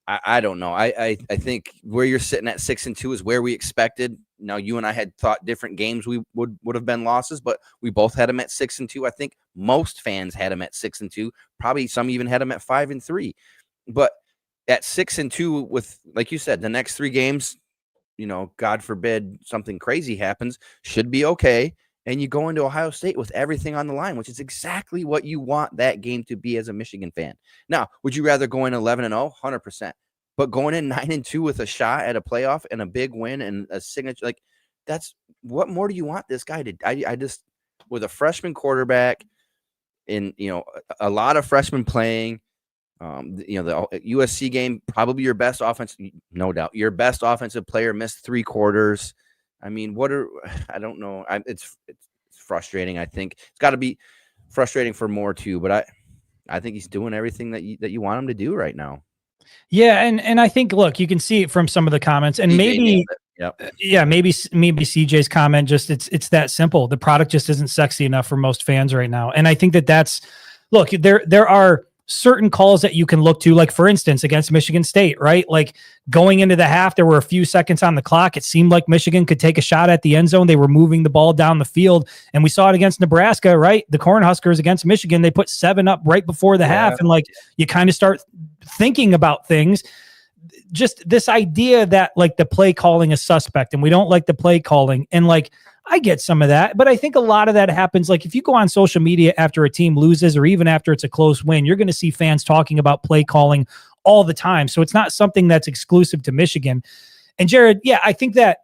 I don't know. I think where you're sitting at 6-2 is where we expected. Now, you and I had thought different games we would have been losses, but we both had them at 6-2. I think most fans had them at 6-2. Probably some even had them at 5-3, but at 6-2 with, like you said, the next 3 games, God forbid something crazy happens, should be okay. And you go into Ohio State with everything on the line, which is exactly what you want that game to be as a Michigan fan. Now, would you rather go in 11-0? 100%. But going in 9-2 with a shot at a playoff and a big win and a signature, that's what more do you want this guy to? I just, with a freshman quarterback and, a lot of freshmen playing, the USC game, probably your best offense, no doubt. Your best offensive player missed 3 quarters. I mean, I don't know. It's frustrating. I think it's got to be frustrating for Moore too. But I think he's doing everything that you want him to do right now. Yeah, and I think, look, you can see it from some of the comments, and maybe, yeah, maybe CJ's comment, just it's that simple. The product just isn't sexy enough for most fans right now, and I think that's look, there are certain calls that you can look to, like for instance against Michigan State, right? Like going into the half, there were a few seconds on the clock. It seemed like Michigan could take a shot at the end zone. They were moving the ball down the field, and we saw it against Nebraska, right? The Cornhuskers against Michigan, they put 7 up right before the half, and like you kind of start thinking about things. Just this idea that like the play calling is suspect and we don't like the play calling, and like I get some of that, but I think a lot of that happens. Like if you go on social media after a team loses or even after it's a close win, you're going to see fans talking about play calling all the time. So it's not something that's exclusive to Michigan. And Jared, yeah, I think that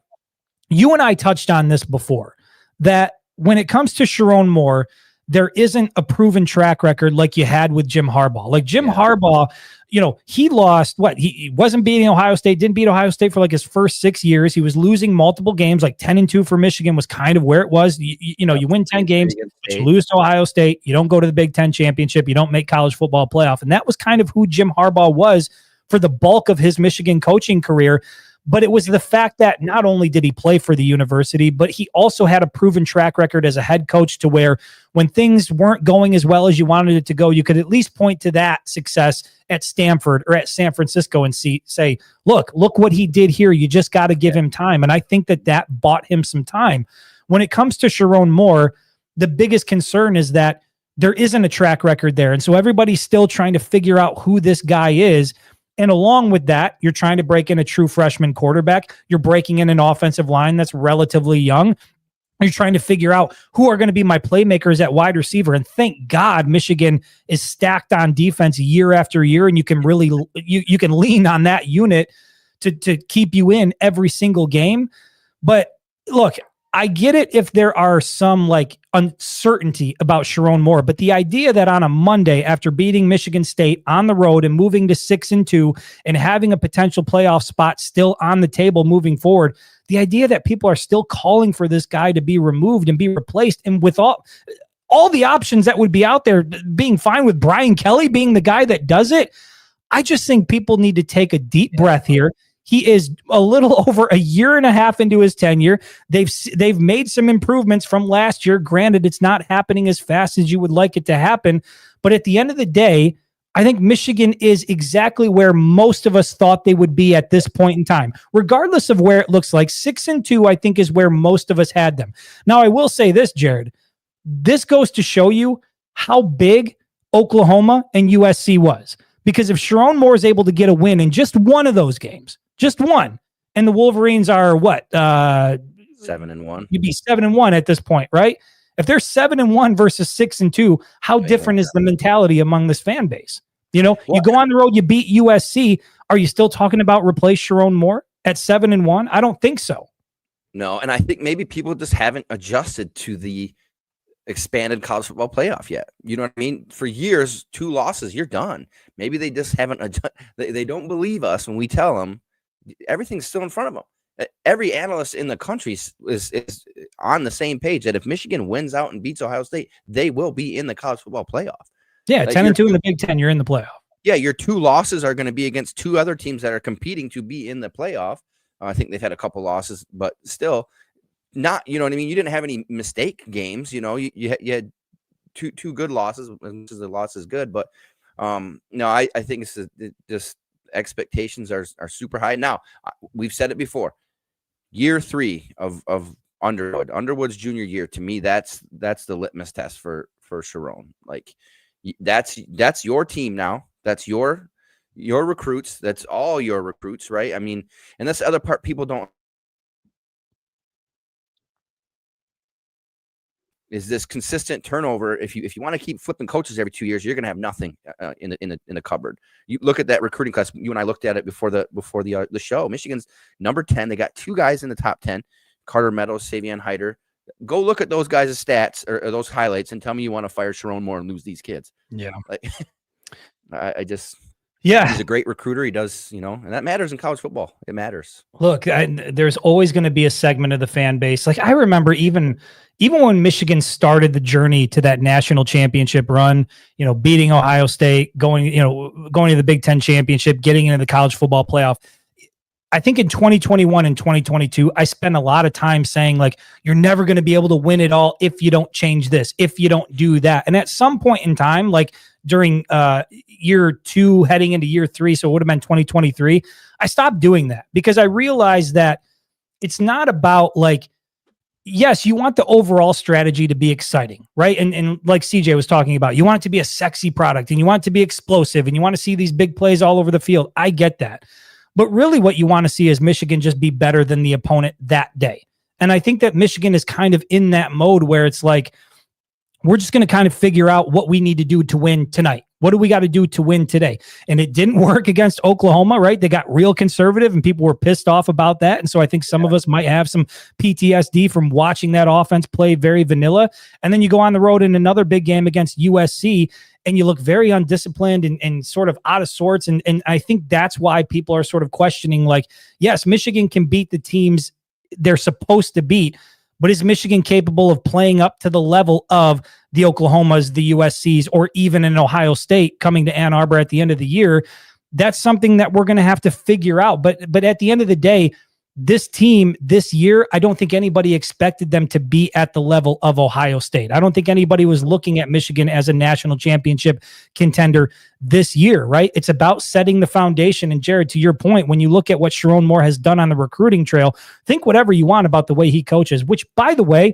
you and I touched on this before, that when it comes to Sherrone Moore, there isn't a proven track record like you had with Jim Harbaugh. Like Jim Harbaugh, you know, he lost he wasn't beating Ohio State, didn't beat Ohio State for like his first 6 years. He was losing multiple games, like 10-2 for Michigan was kind of where it was. You know, you win 10 games, but you lose to Ohio State. You don't go to the Big Ten championship. You don't make college football playoff. And that was kind of who Jim Harbaugh was for the bulk of his Michigan coaching career. But it was the fact that not only did he play for the university, but he also had a proven track record as a head coach to where when things weren't going as well as you wanted it to go, you could at least point to that success at Stanford or at San Francisco and say, look what he did here. You just got to give him time. And I think that bought him some time. When it comes to Sherrone Moore, the biggest concern is that there isn't a track record there. And so everybody's still trying to figure out who this guy is. And along with that, you're trying to break in a true freshman quarterback. You're breaking in an offensive line that's relatively young. You're trying to figure out who are going to be my playmakers at wide receiver. And thank God Michigan is stacked on defense year after year. And you can really, you can lean on that unit to keep you in every single game. But look, I get it if there are some like uncertainty about Sherrone Moore, but the idea that on a Monday after beating Michigan State on the road and moving to 6-2 and having a potential playoff spot still on the table moving forward, the idea that people are still calling for this guy to be removed and be replaced, and with all the options that would be out there, being fine with Brian Kelly being the guy that does it, I just think people need to take a deep breath here. He is a little over a year and a half into his tenure. They've made some improvements from last year. Granted, it's not happening as fast as you would like it to happen. But at the end of the day, I think Michigan is exactly where most of us thought they would be at this point in time. Regardless of where it looks like, 6-2, I think, is where most of us had them. Now, I will say this, Jared. This goes to show you how big Oklahoma and USC was. Because if Sherrone Moore is able to get a win in just one of those games, just one, and the Wolverines are what? 7-1. You'd be 7-1 at this point, right? If they're 7-1 versus 6-2, how different is the mentality among this fan base? You know, you go on the road, you beat USC. Are you still talking about replace Sherrone Moore at 7-1? I don't think so. No, and I think maybe people just haven't adjusted to the expanded college football playoff yet. You know what I mean? For years, 2 losses, you're done. Maybe they just haven't they don't believe us when we tell them everything's still in front of them. Every analyst in the country is on the same page that if Michigan wins out and beats Ohio State, they will be in the college football playoff. Yeah, 10-2 in the Big Ten, you're in the playoff. Yeah, your 2 losses are going to be against 2 other teams that are competing to be in the playoff. I think they've had a couple losses, but still not, you know what I mean? You didn't have any mistake games, you know, you had two good losses, and the loss is good, but no, I think it's just expectations are super high. Now, we've said it before. Year 3 of Underwood's junior year, to me, that's the litmus test for Sherrone. Like that's your team now. That's your recruits. That's all your recruits, right? I mean, and that's the other part people don't. Is this consistent turnover? If you want to keep flipping coaches every 2 years, you're going to have nothing in the cupboard. You look at that recruiting class. You and I looked at it before the show. Michigan's number 10. They got 2 guys in the top 10: Carter Meadows, Savion Hyder. Go look at those guys' stats or those highlights and tell me you want to fire Sherrone Moore and lose these kids. Yeah, like, I just Yeah. He's a great recruiter. He does, and that matters in college football. It matters. Look, there's always going to be a segment of the fan base. Like I remember even when Michigan started the journey to that national championship run, beating Ohio State, going to the Big Ten championship, getting into the college football playoff. I think in 2021 and 2022, I spent a lot of time saying like, you're never going to be able to win it all if you don't change this, if you don't do that. And at some point in time, like during year 2 heading into year 3, so it would have been 2023, I stopped doing that because I realized that it's not about like, yes, you want the overall strategy to be exciting, right? And like CJ was talking about, you want it to be a sexy product and you want it to be explosive and you want to see these big plays all over the field. I get that. But really what you want to see is Michigan just be better than the opponent that day. And I think that Michigan is kind of in that mode where it's like, we're just going to kind of figure out what we need to do to win tonight. What do we got to do to win today? And it didn't work against Oklahoma, right? They got real conservative and people were pissed off about that. And so I think some of us might have some PTSD from watching that offense play very vanilla. And then you go on the road in another big game against USC and you look very undisciplined and sort of out of sorts. And I think that's why people are sort of questioning, like, yes, Michigan can beat the teams they're supposed to beat, but is Michigan capable of playing up to the level of the Oklahomas, the USCs, or even an Ohio State coming to Ann Arbor at the end of the year? That's something that we're going to have to figure out. But at the end of the day, this team this year, I don't think anybody expected them to be at the level of Ohio State. I don't think anybody was looking at Michigan as a national championship contender this year, right? It's about setting the foundation. And Jared, to your point, when you look at what Sherrone Moore has done on the recruiting trail, think whatever you want about the way he coaches, which, by the way,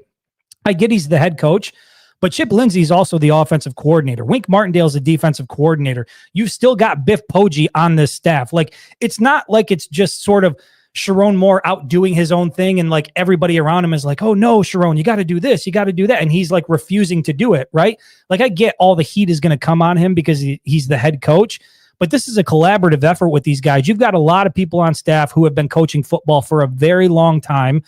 I get he's the head coach, but Chip Lindsey is also the offensive coordinator. Wink Martindale is the defensive coordinator. You've still got Biff Poggi on this staff. Like, it's not like it's just sort of Sherrone Moore out doing his own thing and like everybody around him is like, oh no, Sherrone, you got to do this, you got to do that. And he's like refusing to do it, right? Like I get all the heat is going to come on him because he's the head coach, but this is a collaborative effort with these guys. You've got a lot of people on staff who have been coaching football for a very long time.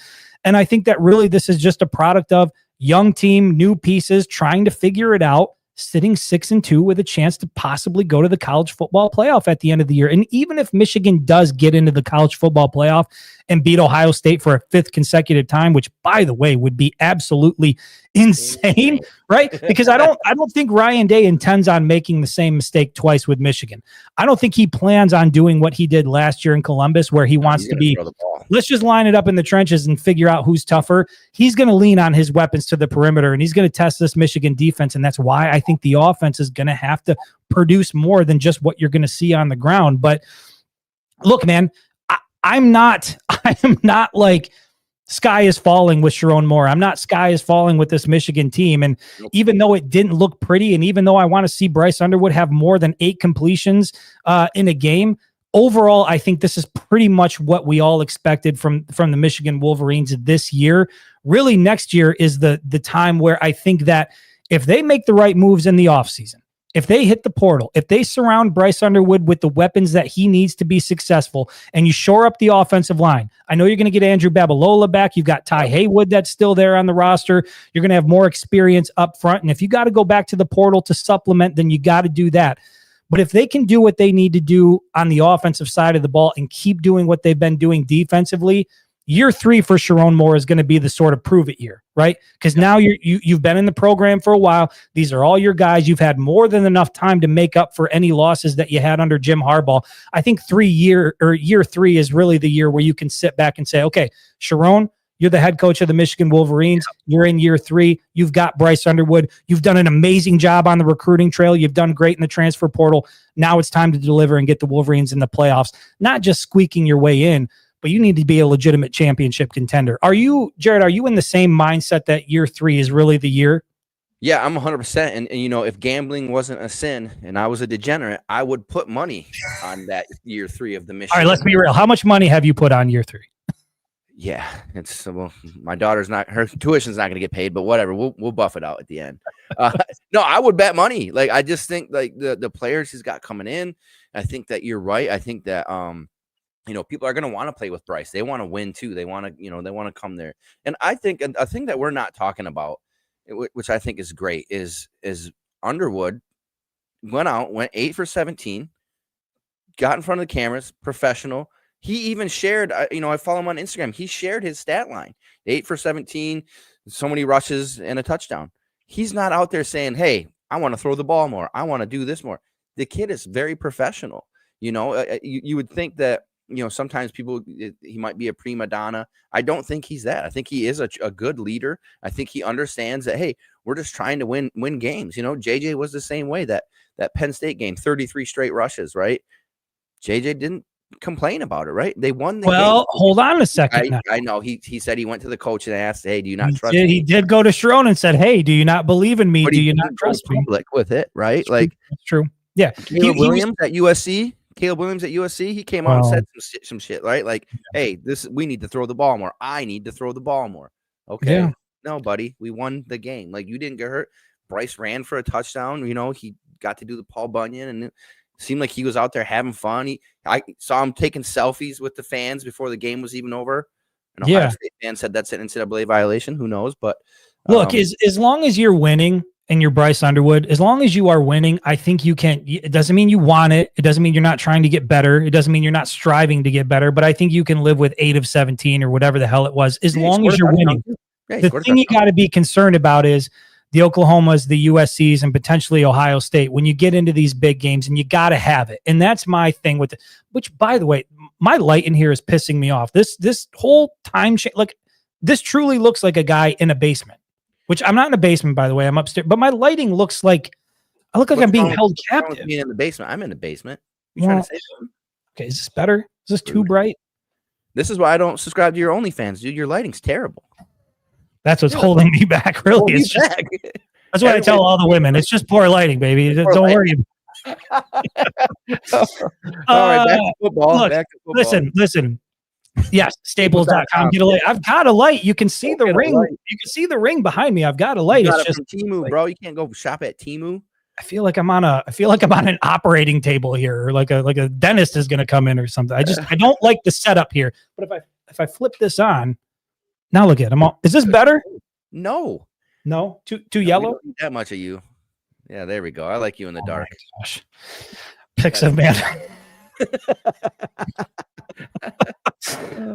And I think that really this is just a product of young team, new pieces, trying to figure it out, sitting 6-2 with a chance to possibly go to the college football playoff at the end of the year. And even if Michigan does get into the college football playoff and beat Ohio State for a 5th consecutive time, which by the way would be absolutely insane, right? Because I don't think Ryan Day intends on making the same mistake twice with Michigan. I don't think he plans on doing what he did last year in Columbus, where he wants to be, let's just line it up in the trenches and figure out who's tougher. He's going to lean on his weapons to the perimeter, and he's going to test this Michigan defense. And that's why I think the offense is going to have to produce more than just what you're going to see on the ground. But look, man, I am not like sky is falling with Sherrone Moore. I'm not sky is falling with this Michigan team. And even though it didn't look pretty, and even though I want to see Bryce Underwood have more than 8 completions in a game, overall, I think this is pretty much what we all expected from the Michigan Wolverines this year. Really, next year is the time where I think that if they make the right moves in the offseason, if they hit the portal, if they surround Bryce Underwood with the weapons that he needs to be successful, and you shore up the offensive line, I know you're going to get Andrew Babalola back. You've got Ty Haywood that's still there on the roster. You're going to have more experience up front. And if you got to go back to the portal to supplement, then you got to do that. But if they can do what they need to do on the offensive side of the ball and keep doing what they've been doing defensively, year 3 for Sherrone Moore is going to be the sort of prove it year, right? Because now you've been in the program for a while. These are all your guys. You've had more than enough time to make up for any losses that you had under Jim Harbaugh. I think year 3 is really the year where you can sit back and say, okay, Sherrone, you're the head coach of the Michigan Wolverines. You're in year 3. You've got Bryce Underwood. You've done an amazing job on the recruiting trail. You've done great in the transfer portal. Now it's time to deliver and get the Wolverines in the playoffs, not just squeaking your way in, but you need to be a legitimate championship contender. Jared, are you in the same mindset that year 3 is really the year? Yeah, I'm 100%. And if gambling wasn't a sin and I was a degenerate, I would put money on that year 3 of the Michigan. All right, let's be real. How much money have you put on year 3? Yeah, my daughter's her tuition's not going to get paid, but whatever. We'll buff it out at the end. No, I would bet money. Like, I just think like the players he's got coming in, I think that you're right. I think that, people are going to want to play with Bryce. They want to win too. They want to, they want to come there. And I think a thing that we're not talking about, which I think is great, is Underwood went 8 for 17, got in front of the cameras, professional. He even shared, I follow him on Instagram. He shared his stat line, 8 for 17, so many rushes and a touchdown. He's not out there saying, hey, I want to throw the ball more. I want to do this more. The kid is very professional. You would think that, sometimes he might be a prima donna. I don't think he's that. I think he is a good leader. I think he understands that, hey, we're just trying to win games. JJ was the same way, that Penn State game, 33 straight rushes, right? JJ didn't complain about it, right? They won the game. Hold on a second. I know. He said he went to the coach and asked, hey, do you not trust me? He did go to Sherrone and said, hey, do you not believe in me? Do you not trust me? Public with it, right? That's true. Yeah. Caleb Williams at USC, he came out and said some shit, right? Like, hey, we need to throw the ball more. I need to throw the ball more. Okay. Yeah. No, buddy, we won the game. Like, you didn't get hurt. Bryce ran for a touchdown. He got to do the Paul Bunyan, and it seemed like he was out there having fun. I saw him taking selfies with the fans before the game was even over. An Ohio State fan said that's an NCAA violation. Who knows? But look, as long as you're winning and you're Bryce Underwood, as long as you are winning, I think you can. It doesn't mean you want it. It doesn't mean you're not trying to get better. It doesn't mean you're not striving to get better. But I think you can live with 8 of 17 or whatever the hell it was, as long as you're winning. The thing you got to be concerned about is the Oklahomas, the USCs, and potentially Ohio State. When you get into these big games, and you got to have it, and that's my thing with it. Which, by the way, my light in here is pissing me off. This whole time change, like, this truly looks like a guy in a basement. Which, I'm not in a basement, by the way. I'm upstairs, but my lighting looks like I look like I'm being held captive. Being in the basement, I'm in the basement. You trying to say something? Okay, is this better? Is this too bright? This is why I don't subscribe to your OnlyFans, dude. Your lighting's terrible. That's what's holding me back, really. It's just, that's what I tell all the women. It's just poor lighting, baby. Don't worry. All right, back to football. Look, listen. Yes, Staples.com. Get a light. I've got a light. You can see the ring. You can see the ring behind me. I've got a light. It's just Temu, bro. You can't go shop at Temu. I feel like I'm on an operating table here, or like a dentist is going to come in or something. I don't like the setup here. But if I flip this on, now look at him. Is this better? No. Too yellow. We don't need that much of you. Yeah, there we go. I like you in the dark. Gosh. Picks of man.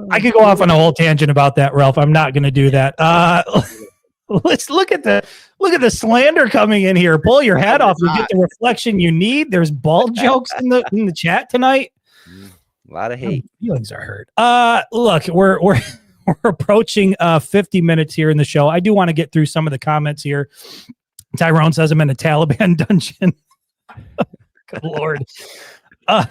I could go off on a whole tangent about that, Ralph. I'm not going to do that. Let's look at the slander coming in here. Pull your hat off. You get the reflection you need. There's bald jokes in the chat tonight. A lot of hate. My feelings are hurt. Look, we're approaching 50 minutes here in the show. I do want to get through some of the comments here. Tyrone says I'm in a Taliban dungeon. Good Lord. I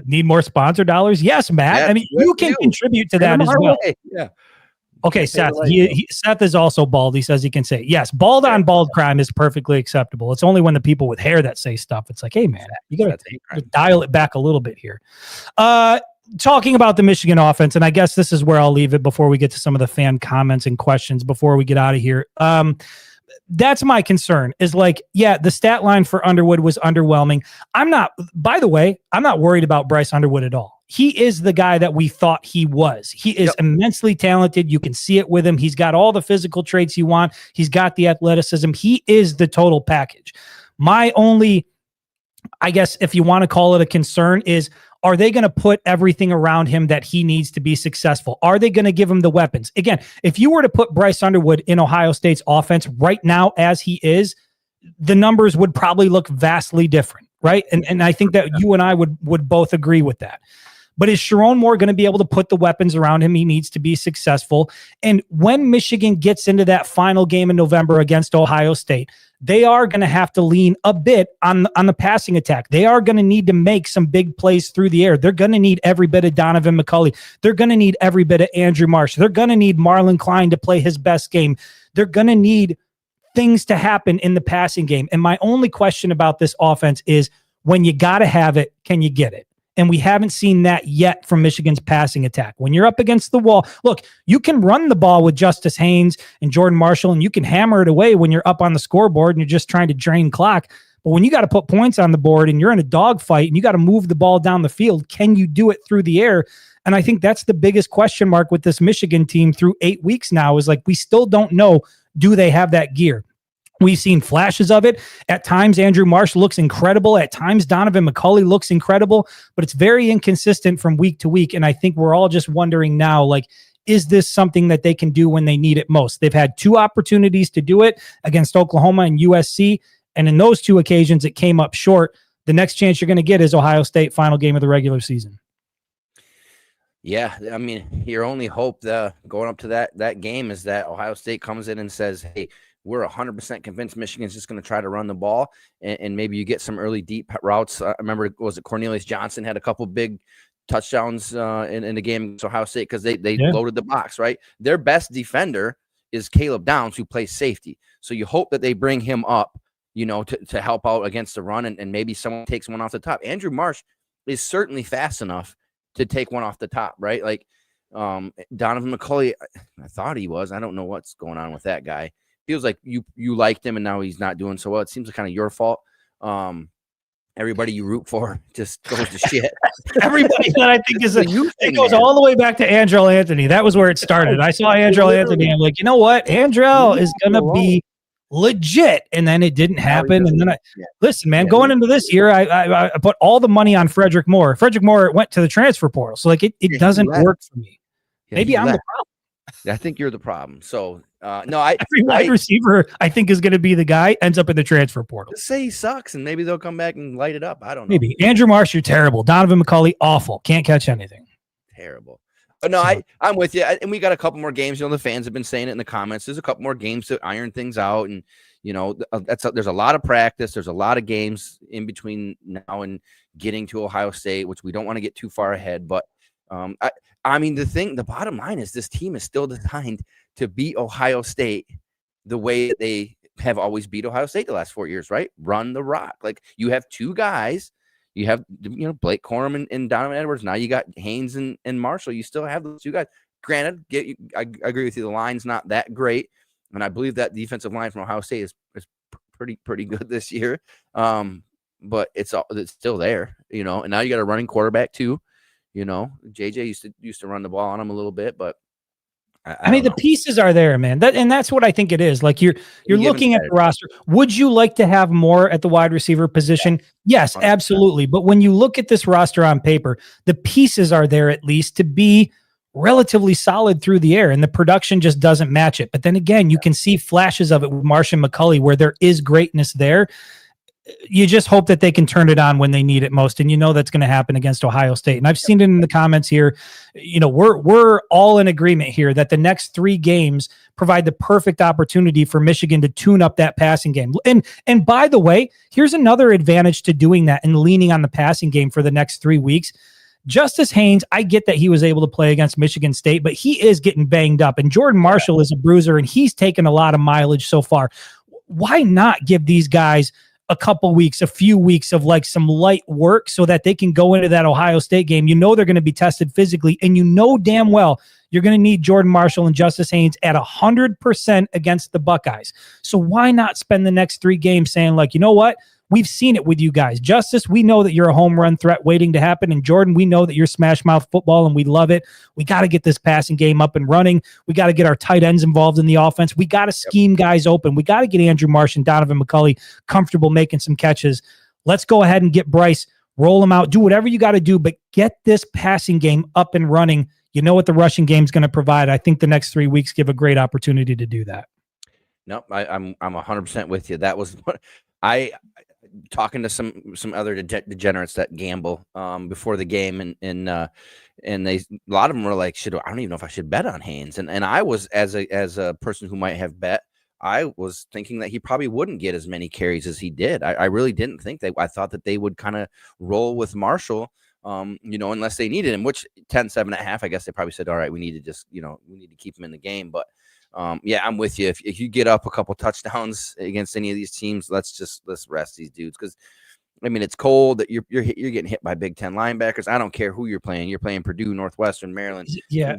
need more sponsor dollars. Yes, Matt. Yeah, I mean, you can contribute to that as well. Yeah. Okay, Seth. Seth is also bald. He says he can say yes. Bald on bald crime is perfectly acceptable. It's only when the people with hair that say stuff. It's like, hey, man, you got to dial it back a little bit here. Talking about the Michigan offense, and I guess this is where I'll leave it before we get to some of the fan comments and questions before we get out of here. That's my concern is like, yeah, the stat line for Underwood was underwhelming. By the way, I'm not worried about Bryce Underwood at all. He is the guy that we thought he was. He is immensely talented. You can see it with him. He's got all the physical traits you want. He's got the athleticism. He is the total package. My only, I guess, if you want to call it a concern is, are they going to put everything around him that he needs to be successful? Are they going to give him the weapons? Again, if you were to put Bryce Underwood in Ohio State's offense right now as he is, the numbers would probably look vastly different, right? And I think that you and I would both agree with that. But is Sherrone Moore going to be able to put the weapons around him? He needs to be successful. And when Michigan gets into that final game in November against Ohio State, they are going to have to lean a bit on the passing attack. They are going to need to make some big plays through the air. They're going to need every bit of Donovan McCulley. They're going to need every bit of Andrew Marsh. They're going to need Marlon Klein to play his best game. They're going to need things to happen in the passing game. And my only question about this offense is, when you got to have it, can you get it? And we haven't seen that yet from Michigan's passing attack. When you're up against the wall, look, you can run the ball with Justice Haynes and Jordan Marshall, and you can hammer it away when you're up on the scoreboard and you're just trying to drain clock. But when you got to put points on the board and you're in a dogfight and you got to move the ball down the field, can you do it through the air? And I think that's the biggest question mark with this Michigan team through 8 weeks now, is like, we still don't know, do they have that gear? We've seen flashes of it. At times, Andrew Marsh looks incredible. At times, Donovan McCulley looks incredible, but it's very inconsistent from week to week. And I think we're all just wondering now, like, is this something that they can do when they need it most? They've had 2 opportunities to do it against Oklahoma and USC. And in those 2 occasions, it came up short. The next chance you're going to get is Ohio State, final game of the regular season. Yeah, I mean, your only hope going up to that game is that Ohio State comes in and says, hey, we're 100% convinced Michigan's just going to try to run the ball, and maybe you get some early deep routes. I remember, was it Cornelius Johnson had a couple big touchdowns in the game against Ohio State because they loaded the box, right? Their best defender is Caleb Downs, who plays safety. So you hope that they bring him up, to help out against the run, and maybe someone takes one off the top. Andrew Marsh is certainly fast enough to take one off the top, right? Like Donovan McCulley, I thought he was. I don't know what's going on with that guy. Feels like you liked him and now he's not doing so well. It seems like kind of your fault. Everybody you root for just goes to shit. Everybody that I think it goes all the way back to Andrel Anthony. That was where it started. I saw Andrel Anthony. I'm like, you know what? Andrel is going to be legit. And then it didn't happen. And then listen, man, going into this year, I put all the money on Frederick Moore. Frederick Moore went to the transfer portal. So like it doesn't work for me. Maybe I'm the problem. I think you're the problem. So no, every wide receiver I think is going to be the guy ends up in the transfer portal. Just say he sucks, and maybe they'll come back and light it up. I don't know. Maybe Andrew Marsh, you're terrible. Donovan McCulley, awful. Can't catch anything. Terrible. No, I'm with you. And we got a couple more games. The fans have been saying it in the comments. There's a couple more games to iron things out, and there's a lot of practice. There's a lot of games in between now and getting to Ohio State, which we don't want to get too far ahead. But I mean, the bottom line is this team is still designed to beat Ohio State the way they have always beat Ohio State the last 4 years, right? Run the rock. Like, you have 2 guys. You have, Blake Corum and Donovan Edwards. Now you got Haynes and Marshall. You still have those 2 guys. Granted, I agree with you. The line's not that great. And I believe that defensive line from Ohio State is pretty good this year. But it's still there, and now you got a running quarterback too. JJ used to run the ball on him a little bit, but I mean, the pieces are there, man. That's what I think it is. Like you're looking at the roster. Would you like to have more at the wide receiver position? Yes, 100%. Absolutely. But when you look at this roster on paper, the pieces are there at least to be relatively solid through the air, and the production just doesn't match it. But then again, you can see flashes of it with Marsh and McCulley where there is greatness there. You just hope that they can turn it on when they need it most. And that's going to happen against Ohio State. And I've seen it in the comments here. We're all in agreement here that the next 3 games provide the perfect opportunity for Michigan to tune up that passing game. And by the way, here's another advantage to doing that and leaning on the passing game for the next 3 weeks. Justice Haynes, I get that he was able to play against Michigan State, but he is getting banged up. And Jordan Marshall is a bruiser, and he's taken a lot of mileage so far. Why not give these guys a few weeks of like some light work so that they can go into that Ohio State game? They're going to be tested physically, and damn well you're going to need Jordan Marshall and Justice Haynes at 100% against the Buckeyes. So why not spend the next 3 games saying, like, you know what? We've seen it with you guys. Justice, we know that you're a home run threat waiting to happen. And Jordan, we know that you're smash mouth football and we love it. We got to get this passing game up and running. We got to get our tight ends involved in the offense. We got to scheme guys open. We got to get Andrew Marsh and Donovan McCulley comfortable making some catches. Let's go ahead and get Bryce, roll them out, do whatever you got to do, but get this passing game up and running. You know what the rushing game is going to provide. I think the next 3 weeks give a great opportunity to do that. Nope, I'm 100% with you. That was what talking to some other degenerates that gamble before the game, and a lot of them were like, I don't even know if I should bet on Haynes, and I was as a person who might have bet, I was thinking that he probably wouldn't get as many carries as he did. I really didn't think that. I thought that they would kind of roll with Marshall, unless they needed him, which 10-7.5, I guess they probably said, all right, we need to just, we need to keep him in the game. But I'm with you. If you get up a couple touchdowns against any of these teams, let's rest these dudes. Cause I mean, it's cold that you're getting hit by Big Ten linebackers. I don't care who you're playing. You're playing Purdue, Northwestern, Maryland. Yeah.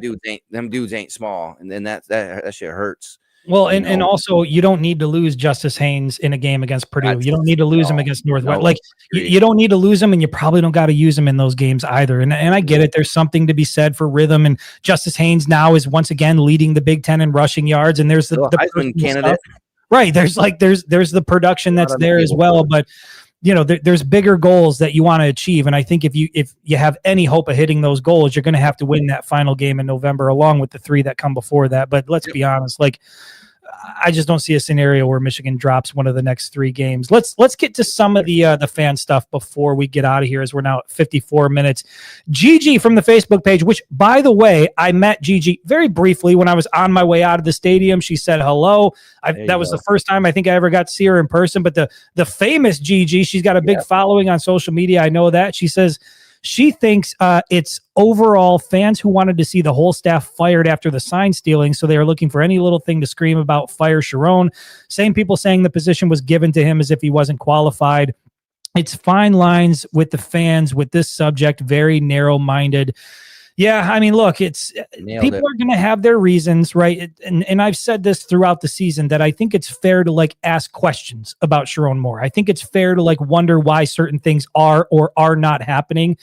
Them dudes ain't small. And then that shit hurts. Well, and also you don't need to lose Justice Haynes in a game against Purdue. You don't need to lose him against Northwestern. You don't need to lose him, and you probably don't got to use him in those games either. And I get it. There's something to be said for rhythm. And Justice Haynes now is once again leading the Big Ten in rushing yards. And there's the Heisman candidate. Right. There's the production that's there as well, but there's bigger goals that you want to achieve. And I think if you have any hope of hitting those goals, you're going to have to win that final game in November, along with the 3 that come before that. But let's be honest, I just don't see a scenario where Michigan drops one of the next 3 games. Let's get to some of the fan stuff before we get out of here, as we're now at 54 minutes. Gigi from the Facebook page, which, by the way, I met Gigi very briefly when I was on my way out of the stadium. She said hello. That was the first time I think I ever got to see her in person. But the famous Gigi, she's got a big following on social media. I know that. She says she thinks it's overall fans who wanted to see the whole staff fired after the sign stealing, so they are looking for any little thing to scream about. Fire Sherrone. Same people saying the position was given to him as if he wasn't qualified. It's fine lines with the fans with this subject, very narrow-minded. Yeah, I mean, look, people are going to have their reasons, right? And I've said this throughout the season that I think it's fair to ask questions about Sherrone Moore. I think it's fair to wonder why certain things are or are not happening.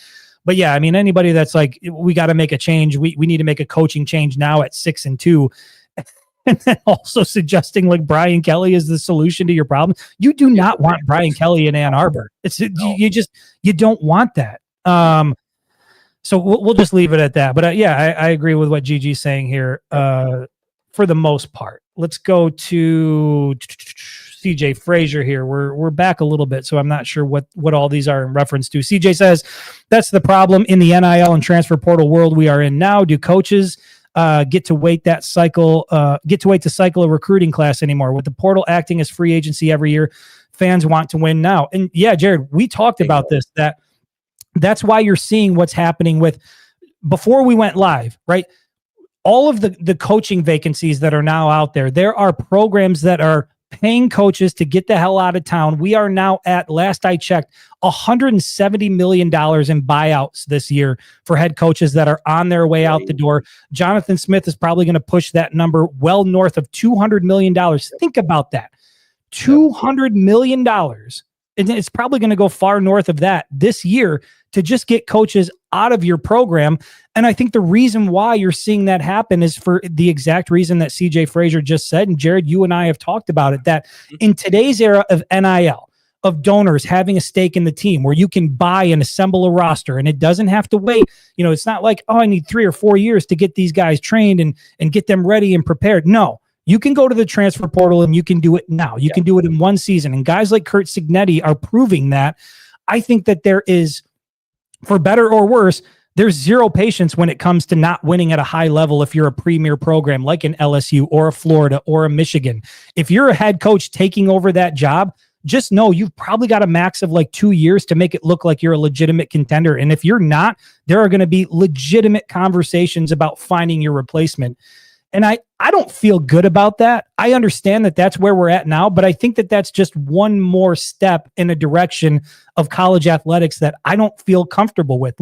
But yeah, I mean, anybody that's we got to make a change. We need to make a coaching change now at 6-2. And then also suggesting Brian Kelly is the solution to your problem. You do not want Brian Kelly in Ann Arbor. You don't want that. So we'll just leave it at that. But I agree with what Gigi's saying here for the most part. Let's go to CJ Frazier here. We're back a little bit, so I'm not sure what all these are in reference to. CJ says, that's the problem in the NIL and transfer portal world we are in now. Do coaches get to wait the cycle of recruiting class anymore? With the portal acting as free agency every year, fans want to win now. And yeah, Jared, we talked about this, that's why you're seeing what's happening with, before we went live, right? All of the coaching vacancies that are now out there are programs that are paying coaches to get the hell out of town. We are now at, last I checked, $170 million in buyouts this year for head coaches that are on their way out the door. Jonathan Smith is probably going to push that number well north of $200 million. Think about that. $200 million. And it's probably going to go far north of that this year to just get coaches out of your program. And I think the reason why you're seeing that happen is for the exact reason that CJ Frazier just said. And Jared, you and I have talked about it, that in today's era of NIL, of donors having a stake in the team where you can buy and assemble a roster, and it doesn't have to wait. It's not like, I need 3 or 4 years to get these guys trained and get them ready and prepared. No. You can go to the transfer portal and you can do it now. You can do it in one season. And guys like Curt Cignetti are proving that. I think that there is, for better or worse, there's zero patience when it comes to not winning at a high level if you're a premier program like an LSU or a Florida or a Michigan. If you're a head coach taking over that job, just know you've probably got a max of 2 years to make it look like you're a legitimate contender. And if you're not, there are going to be legitimate conversations about finding your replacement. And I don't feel good about that. I understand that that's where we're at now, but I think that that's just one more step in a direction of college athletics that I don't feel comfortable with.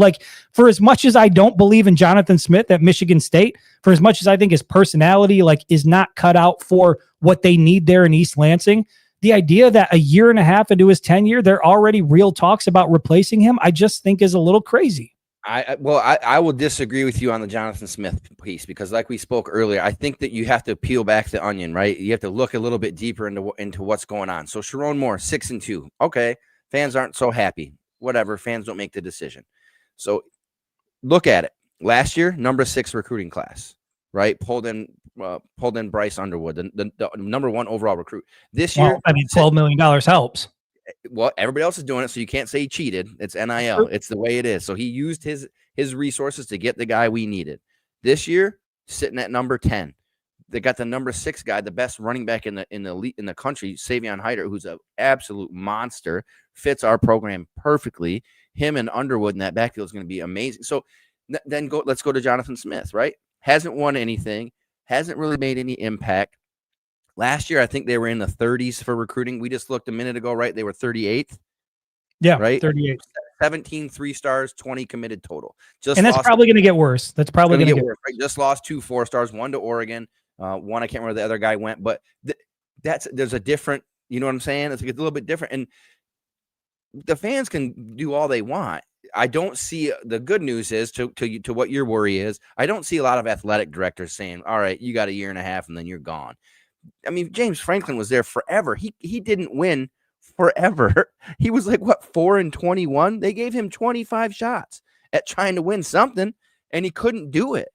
For as much as I don't believe in Jonathan Smith at Michigan State, for as much as I think his personality is not cut out for what they need there in East Lansing, the idea that a year and a half into his tenure, there are already real talks about replacing him, I just think is a little crazy. I will disagree with you on the Jonathan Smith piece, because like we spoke earlier, I think that you have to peel back the onion, right? You have to look a little bit deeper into what's going on. So Sherrone Moore, 6-2. Okay. Fans aren't so happy. Whatever. Fans don't make the decision. So look at it. Last year, number 6 recruiting class, right? Pulled in Bryce Underwood, the number 1 overall recruit. This year, $12 million helps. Well, everybody else is doing it, so you can't say he cheated. It's NIL. It's the way it is. So he used his resources to get the guy we needed. This year, sitting at number 10. They got the number 6 guy, the best running back in the country, Savion Hyder, who's an absolute monster, fits our program perfectly. Him and Underwood in that backfield is going to be amazing. So then let's go to Jonathan Smith, right? Hasn't won anything, hasn't really made any impact. Last year, I think they were in the 30s for recruiting. We just looked a minute ago, right? They were 38th. Yeah, right. 38. 17 3-stars, 20 committed total. And that's probably going to get worse. That's probably going to get worse. Right? Just lost 2 4-stars, 1 to Oregon. One, I can't remember where the other guy went, but there's a different, you know what I'm saying? It's a little bit different. And the fans can do all they want. I don't see, the good news is to what your worry is. I don't see a lot of athletic directors saying, all right, you got a year and a half and then you're gone. I mean, James Franklin was there forever. He didn't win forever. He was like, what, 4-21? They gave him 25 shots at trying to win something, and he couldn't do it.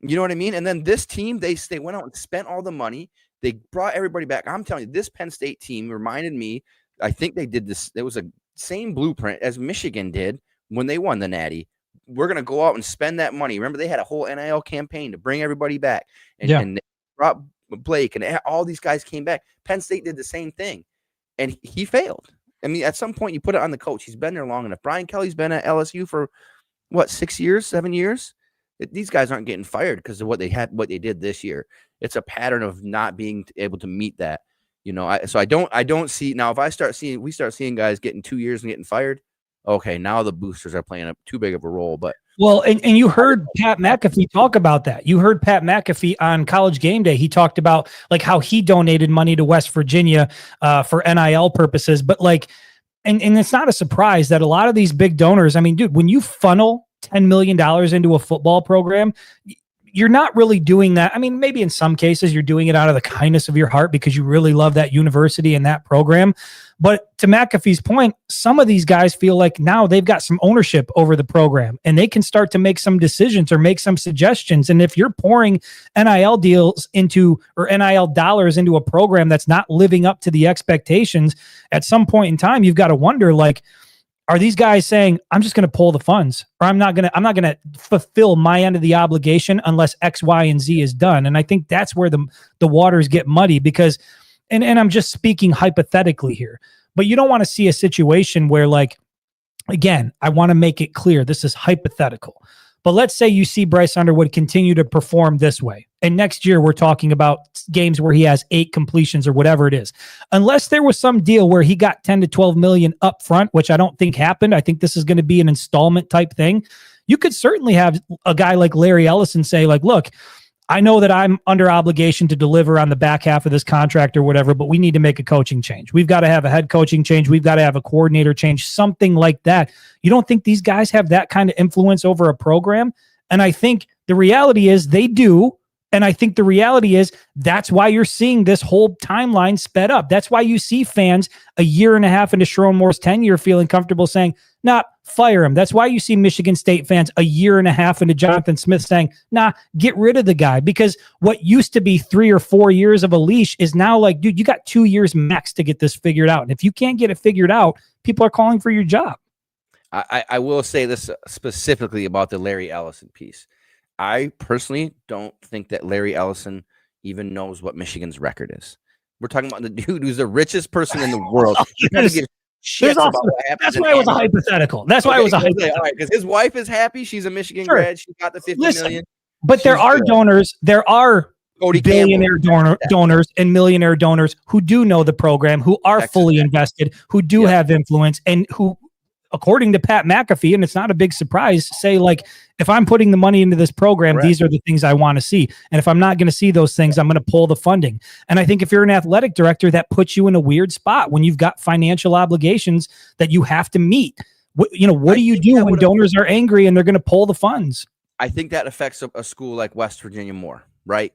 You know what I mean? And then this team, they went out and spent all the money. They brought everybody back. I'm telling you, this Penn State team reminded me, I think they did this. It was a same blueprint as Michigan did when they won the Natty. We're going to go out and spend that money. Remember, they had a whole NIL campaign to bring everybody back. And they brought Blake, and all these guys came back. Penn State did the same thing, and he failed. I mean, at some point, you put it on the coach. He's been there long enough. Brian Kelly's been at LSU for, 7 years? These guys aren't getting fired because of what they did this year. It's a pattern of not being able to meet that. So I don't see now. If we start seeing guys getting 2 years and getting fired, okay, now the boosters are playing too big of a role. But and you heard Pat McAfee talk about that. You heard Pat McAfee on College Game Day. He talked about like how he donated money to West Virginia for NIL purposes. But and it's not a surprise that a lot of these big donors. I mean, dude, when you funnel $10 million into a football program, you're not really doing that. I mean, maybe in some cases you're doing it out of the kindness of your heart because you really love that university and that program. But to McAfee's point, some of these guys feel like now they've got some ownership over the program and they can start to make some decisions or make some suggestions. And if you're pouring NIL deals or NIL dollars into a program that's not living up to the expectations, at some point in time, you've got to wonder, are these guys saying, I'm just going to pull the funds, or I'm not going to fulfill my end of the obligation unless X, Y, and Z is done? And I think that's where the waters get muddy because, and I'm just speaking hypothetically here, but you don't want to see a situation where again, I want to make it clear, this is hypothetical, but let's say you see Bryce Underwood continue to perform this way. And next year we're talking about games where he has 8 completions or whatever it is. Unless there was some deal where he got 10 to 12 million up front, which I don't think happened. I think this is going to be an installment type thing. You could certainly have a guy like Larry Ellison say look, I know that I'm under obligation to deliver on the back half of this contract or whatever, but we need to make a coaching change. We've got to have a head coaching change. We've got to have a coordinator change, something like that. You don't think these guys have that kind of influence over a program? And I think the reality is they do. And I think the reality is that's why you're seeing this whole timeline sped up. That's why you see fans a year and a half into Sherrone Moore's tenure feeling comfortable saying, nah, fire him. That's why you see Michigan State fans a year and a half into Jonathan Smith saying, nah, get rid of the guy. Because what used to be 3 or 4 years of a leash is now dude, you got 2 years max to get this figured out. And if you can't get it figured out, people are calling for your job. I will say this specifically about the Larry Ellison piece. I personally don't think that Larry Ellison even knows what Michigan's record is. We're talking about the dude who's the richest person in the world. That's why it was a hypothetical. That's why it was a hypothetical. All right, because his wife is happy. She's a Michigan grad. She got the $50 million. But there are donors. There are billionaire donors and millionaire donors who do know the program, who are fully invested, who do have influence, and who, according to Pat McAfee, and it's not a big surprise, say if I'm putting the money into this program, these are the things I want to see. And if I'm not going to see those things, I'm going to pull the funding. And I think if you're an athletic director, that puts you in a weird spot when you've got financial obligations that you have to meet. What do you do when donors are angry and they're going to pull the funds? I think that affects a school like West Virginia more, right?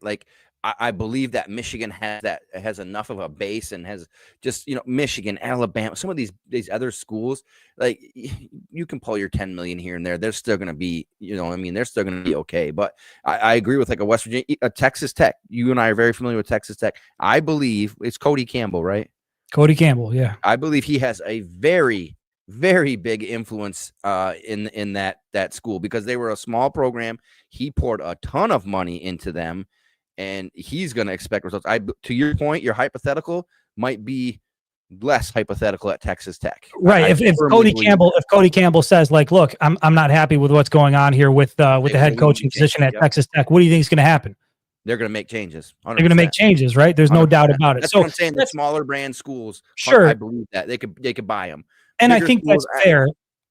I believe that Michigan has enough of a base and has just, Michigan, Alabama, some of these other schools, you can pull your 10 million here and there. They're still going to be, they're still going to be okay. But I agree with a West Virginia, a Texas Tech. You and I are very familiar with Texas Tech. I believe it's Cody Campbell, right? Cody Campbell. Yeah. I believe he has a very, very big influence in that school because they were a small program. He poured a ton of money into them. And he's going to expect results. To your point, your hypothetical might be less hypothetical at Texas Tech. Right. If Cody Campbell says look, I'm not happy with what's going on here with the head coaching position at Texas Tech, what do you think is going to happen? They're going to make changes. 100%. They're going to make changes, right? There's no doubt about it. That's what I'm saying. The smaller brand schools, sure, I believe that they could buy them. And I think that's fair.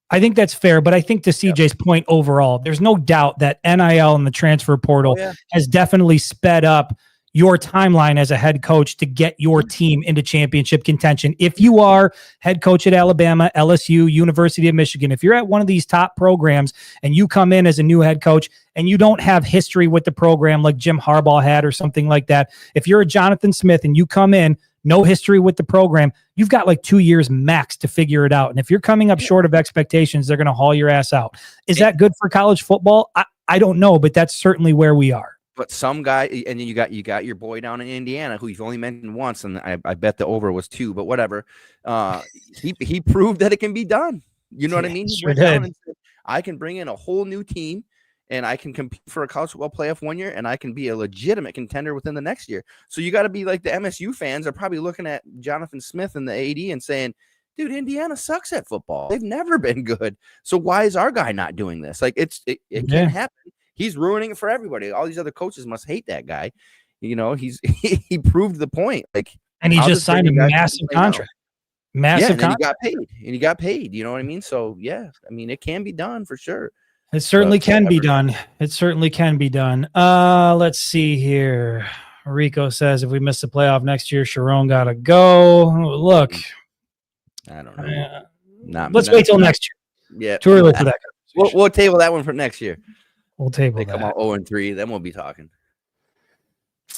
I think that's fair, but I think to CJ's point overall, there's no doubt that NIL and the transfer portal has definitely sped up, your timeline as a head coach to get your team into championship contention. If you are head coach at Alabama, LSU, University of Michigan, if you're at one of these top programs and you come in as a new head coach and you don't have history with the program like Jim Harbaugh had or something like that, if you're a Jonathan Smith and you come in, no history with the program, you've got like 2 years max to figure it out. And if you're coming up short of expectations, they're going to haul your ass out. Is that good for college football? I don't know, but that's certainly where we are. But some guy, and then you got your boy down in Indiana who you've only mentioned once, and I bet the over was 2, but whatever. He proved that it can be done. You know what I mean? He went down and said, I can bring in a whole new team, and I can compete for a college football playoff 1 year, and I can be a legitimate contender within the next year. So you got to be like the MSU fans are probably looking at Jonathan Smith and the AD and saying, dude, Indiana sucks at football. They've never been good. So why is our guy not doing this? Like it can't happen. He's ruining it for everybody. All these other coaches must hate that guy. You know, he proved the point. Like, and he just signed a massive contract. Massive contract. He got paid. You know what I mean? So yeah, I mean, it can be done for sure. It certainly can be done. It certainly can be done. Let's see here. Rico says if we miss the playoff next year, Sharon gotta go. Look, I don't know. Let's wait till next year. Yeah, too early for that. We'll table that one for next year. We'll table they that. Come out 0-3, then we'll be talking.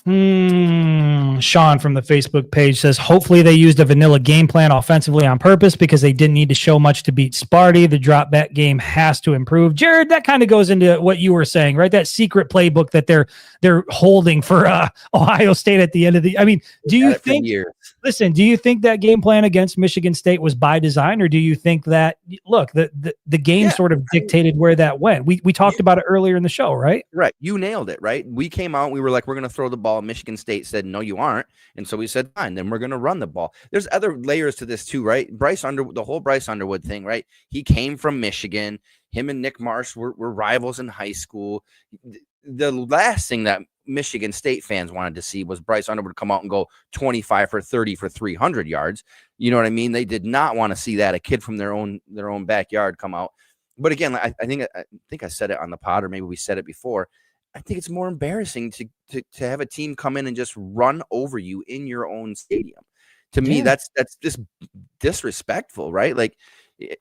Sean from the Facebook page says, hopefully they used a vanilla game plan offensively on purpose because they didn't need to show much to beat Sparty. The drop back game has to improve. Jared, that kind of goes into what you were saying, right? That secret playbook that they're holding for Ohio State at the end of the, I mean, do you think that game plan against Michigan State was by design, or do you think that, look, the game sort of dictated where that went? We talked about it earlier in the show, right? Right. You nailed it, right? We came out, we were like, we're going to throw the ball. Michigan State said, no, you aren't. And so we said, fine, then we're going to run the ball. There's other layers to this too, right? The whole Bryce Underwood thing, right? He came from Michigan. Him and Nick Marsh were rivals in high school. The last thing that Michigan State fans wanted to see was Bryce Underwood come out and go 25 for 30 for 300 yards. You know what I mean? They did not want to see that, a kid from their own backyard come out. But again, I think I said it on the pod, or maybe we said it before. I think it's more embarrassing to have a team come in and just run over you in your own stadium. To me, that's just disrespectful, right? Like,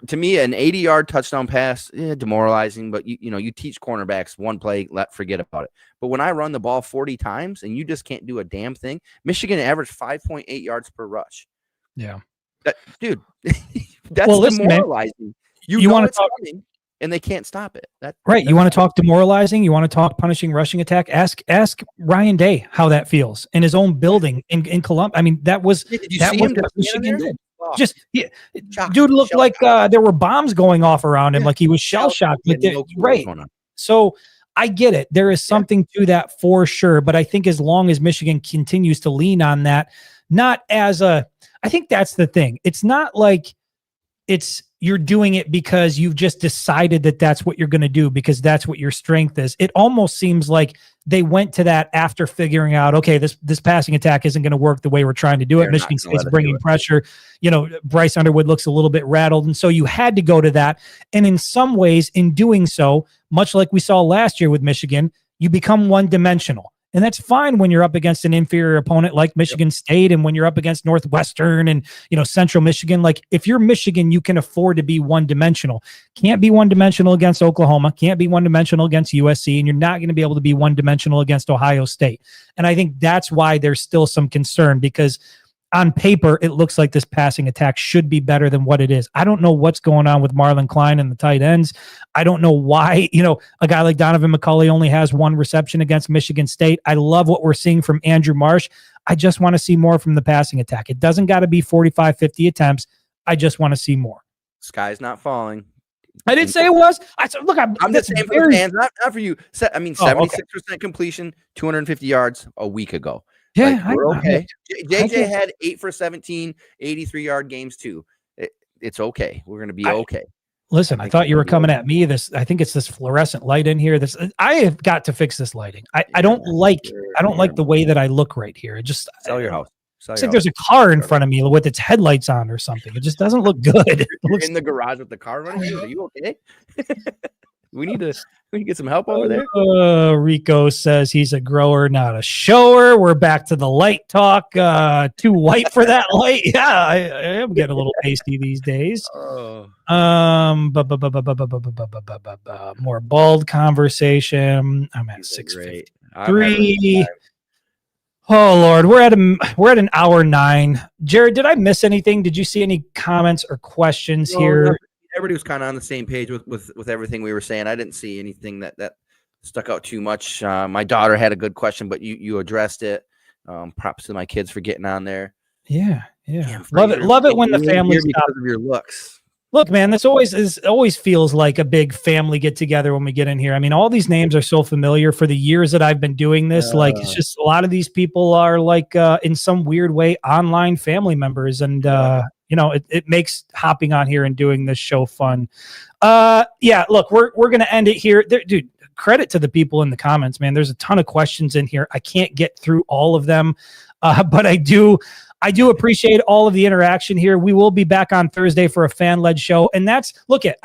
to me, an 80-yard touchdown pass, demoralizing, but you teach cornerbacks one play, forget about it. But when I run the ball 40 times and you just can't do a damn thing, Michigan averaged 5.8 yards per rush. Yeah. Dude, that's demoralizing. Man, you want to talk coming, and they can't stop it. Right. You want to talk demoralizing? You want to talk punishing rushing attack? Ask Ryan Day how that feels in his own building in Columbia. I mean, that was what Michigan did. Dude looked like there were bombs going off around him, like he was shell shocked. Right. So I get it. There is something to that for sure. But I think as long as Michigan continues to lean on that, I think that's the thing. It's not like you're doing it because you've just decided that that's what you're going to do because that's what your strength is. It almost seems like they went to that after figuring out, okay, this passing attack isn't going to work the way we're trying to do it. Michigan State's bringing pressure. Bryce Underwood looks a little bit rattled. And so you had to go to that. And in some ways, in doing so, much like we saw last year with Michigan, you become one-dimensional. And that's fine when you're up against an inferior opponent like Michigan State and when you're up against Northwestern and, Central Michigan. Like, if you're Michigan, you can afford to be one-dimensional. Can't be one-dimensional against Oklahoma. Can't be one-dimensional against USC. And you're not going to be able to be one-dimensional against Ohio State. And I think that's why there's still some concern because on paper, it looks like this passing attack should be better than what it is. I don't know what's going on with Marlon Klein and the tight ends. I don't know why, a guy like Donovan McCulley only has one reception against Michigan State. I love what we're seeing from Andrew Marsh. I just want to see more from the passing attack. It doesn't got to be 45, 50 attempts. I just want to see more. Sky's not falling. I didn't say it was. I said, look, I'm just saying for the fans, not for you. 76% completion, 250 yards a week ago. Yeah, we're okay. JJ had 8 for 17, 83-yard games too. It's okay. We're going to be okay. Listen, I thought you were coming at me. I think it's this fluorescent light in here. I have got to fix this lighting. I don't like the way that I look right here. It just sell your house. It's like there's a car in front of me with its headlights on or something. It just doesn't look good. You're in the garage with the car running. Are you okay? We need to get some help over there. Rico says he's a grower, not a shower. We're back to the light talk. Too white for that light. Yeah, I am getting a little pasty these days. More bald conversation. I'm at 6:53. Oh Lord, we're at an hour 9. Jared, did I miss anything? Did you see any comments or questions here? Everybody was kind of on the same page with everything we were saying. I didn't see anything that stuck out too much. My daughter had a good question, but you addressed it. Props to my kids for getting on there. Yeah. Love it when the family because of your looks. Look, man, this always feels like a big family get together when we get in here. I mean, all these names are so familiar for the years that I've been doing this. Like, it's just a lot of these people are like in some weird way online family members, and it makes hopping on here and doing this show fun. Look, we're gonna end it here, dude. Credit to the people in the comments, man. There's a ton of questions in here. I can't get through all of them, but I do appreciate all of the interaction here. We will be back on Thursday for a fan-led show. And I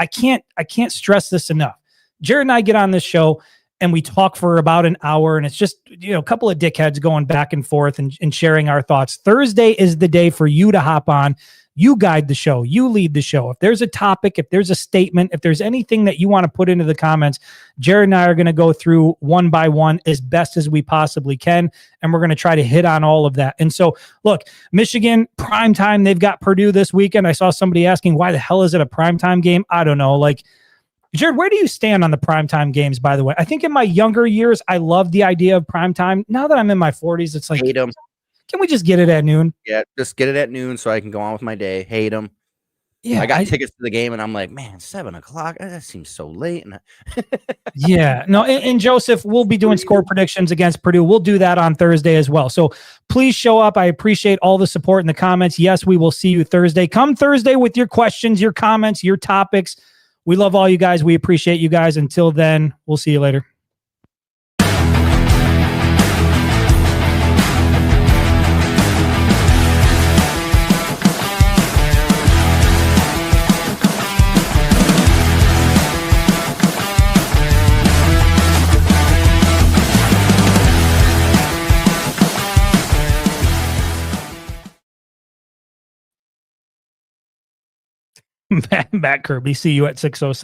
can't stress this enough. Jared and I get on this show and we talk for about an hour, and it's just, a couple of dickheads going back and forth and sharing our thoughts. Thursday is the day for you to hop on. You guide the show. You lead the show. If there's a topic, if there's a statement, if there's anything that you want to put into the comments, Jared and I are going to go through one by one as best as we possibly can, and we're going to try to hit on all of that. And so, look, Michigan, primetime, they've got Purdue this weekend. I saw somebody asking, why the hell is it a primetime game? I don't know. Like, Jared, where do you stand on the primetime games, by the way? I think in my younger years, I loved the idea of primetime. Now that I'm in my 40s, it's like, hate them. Can we just get it at noon? Yeah, just get it at noon so I can go on with my day. Hate them. Yeah, I got tickets to the game, and I'm like, man, 7:00. That seems so late. Yeah, no. And Joseph, we'll be doing score predictions against Purdue. We'll do that on Thursday as well. So please show up. I appreciate all the support in the comments. Yes, we will see you Thursday. Come Thursday with your questions, your comments, your topics. We love all you guys. We appreciate you guys. Until then, we'll see you later. Matt Kirby, see you at 6:07.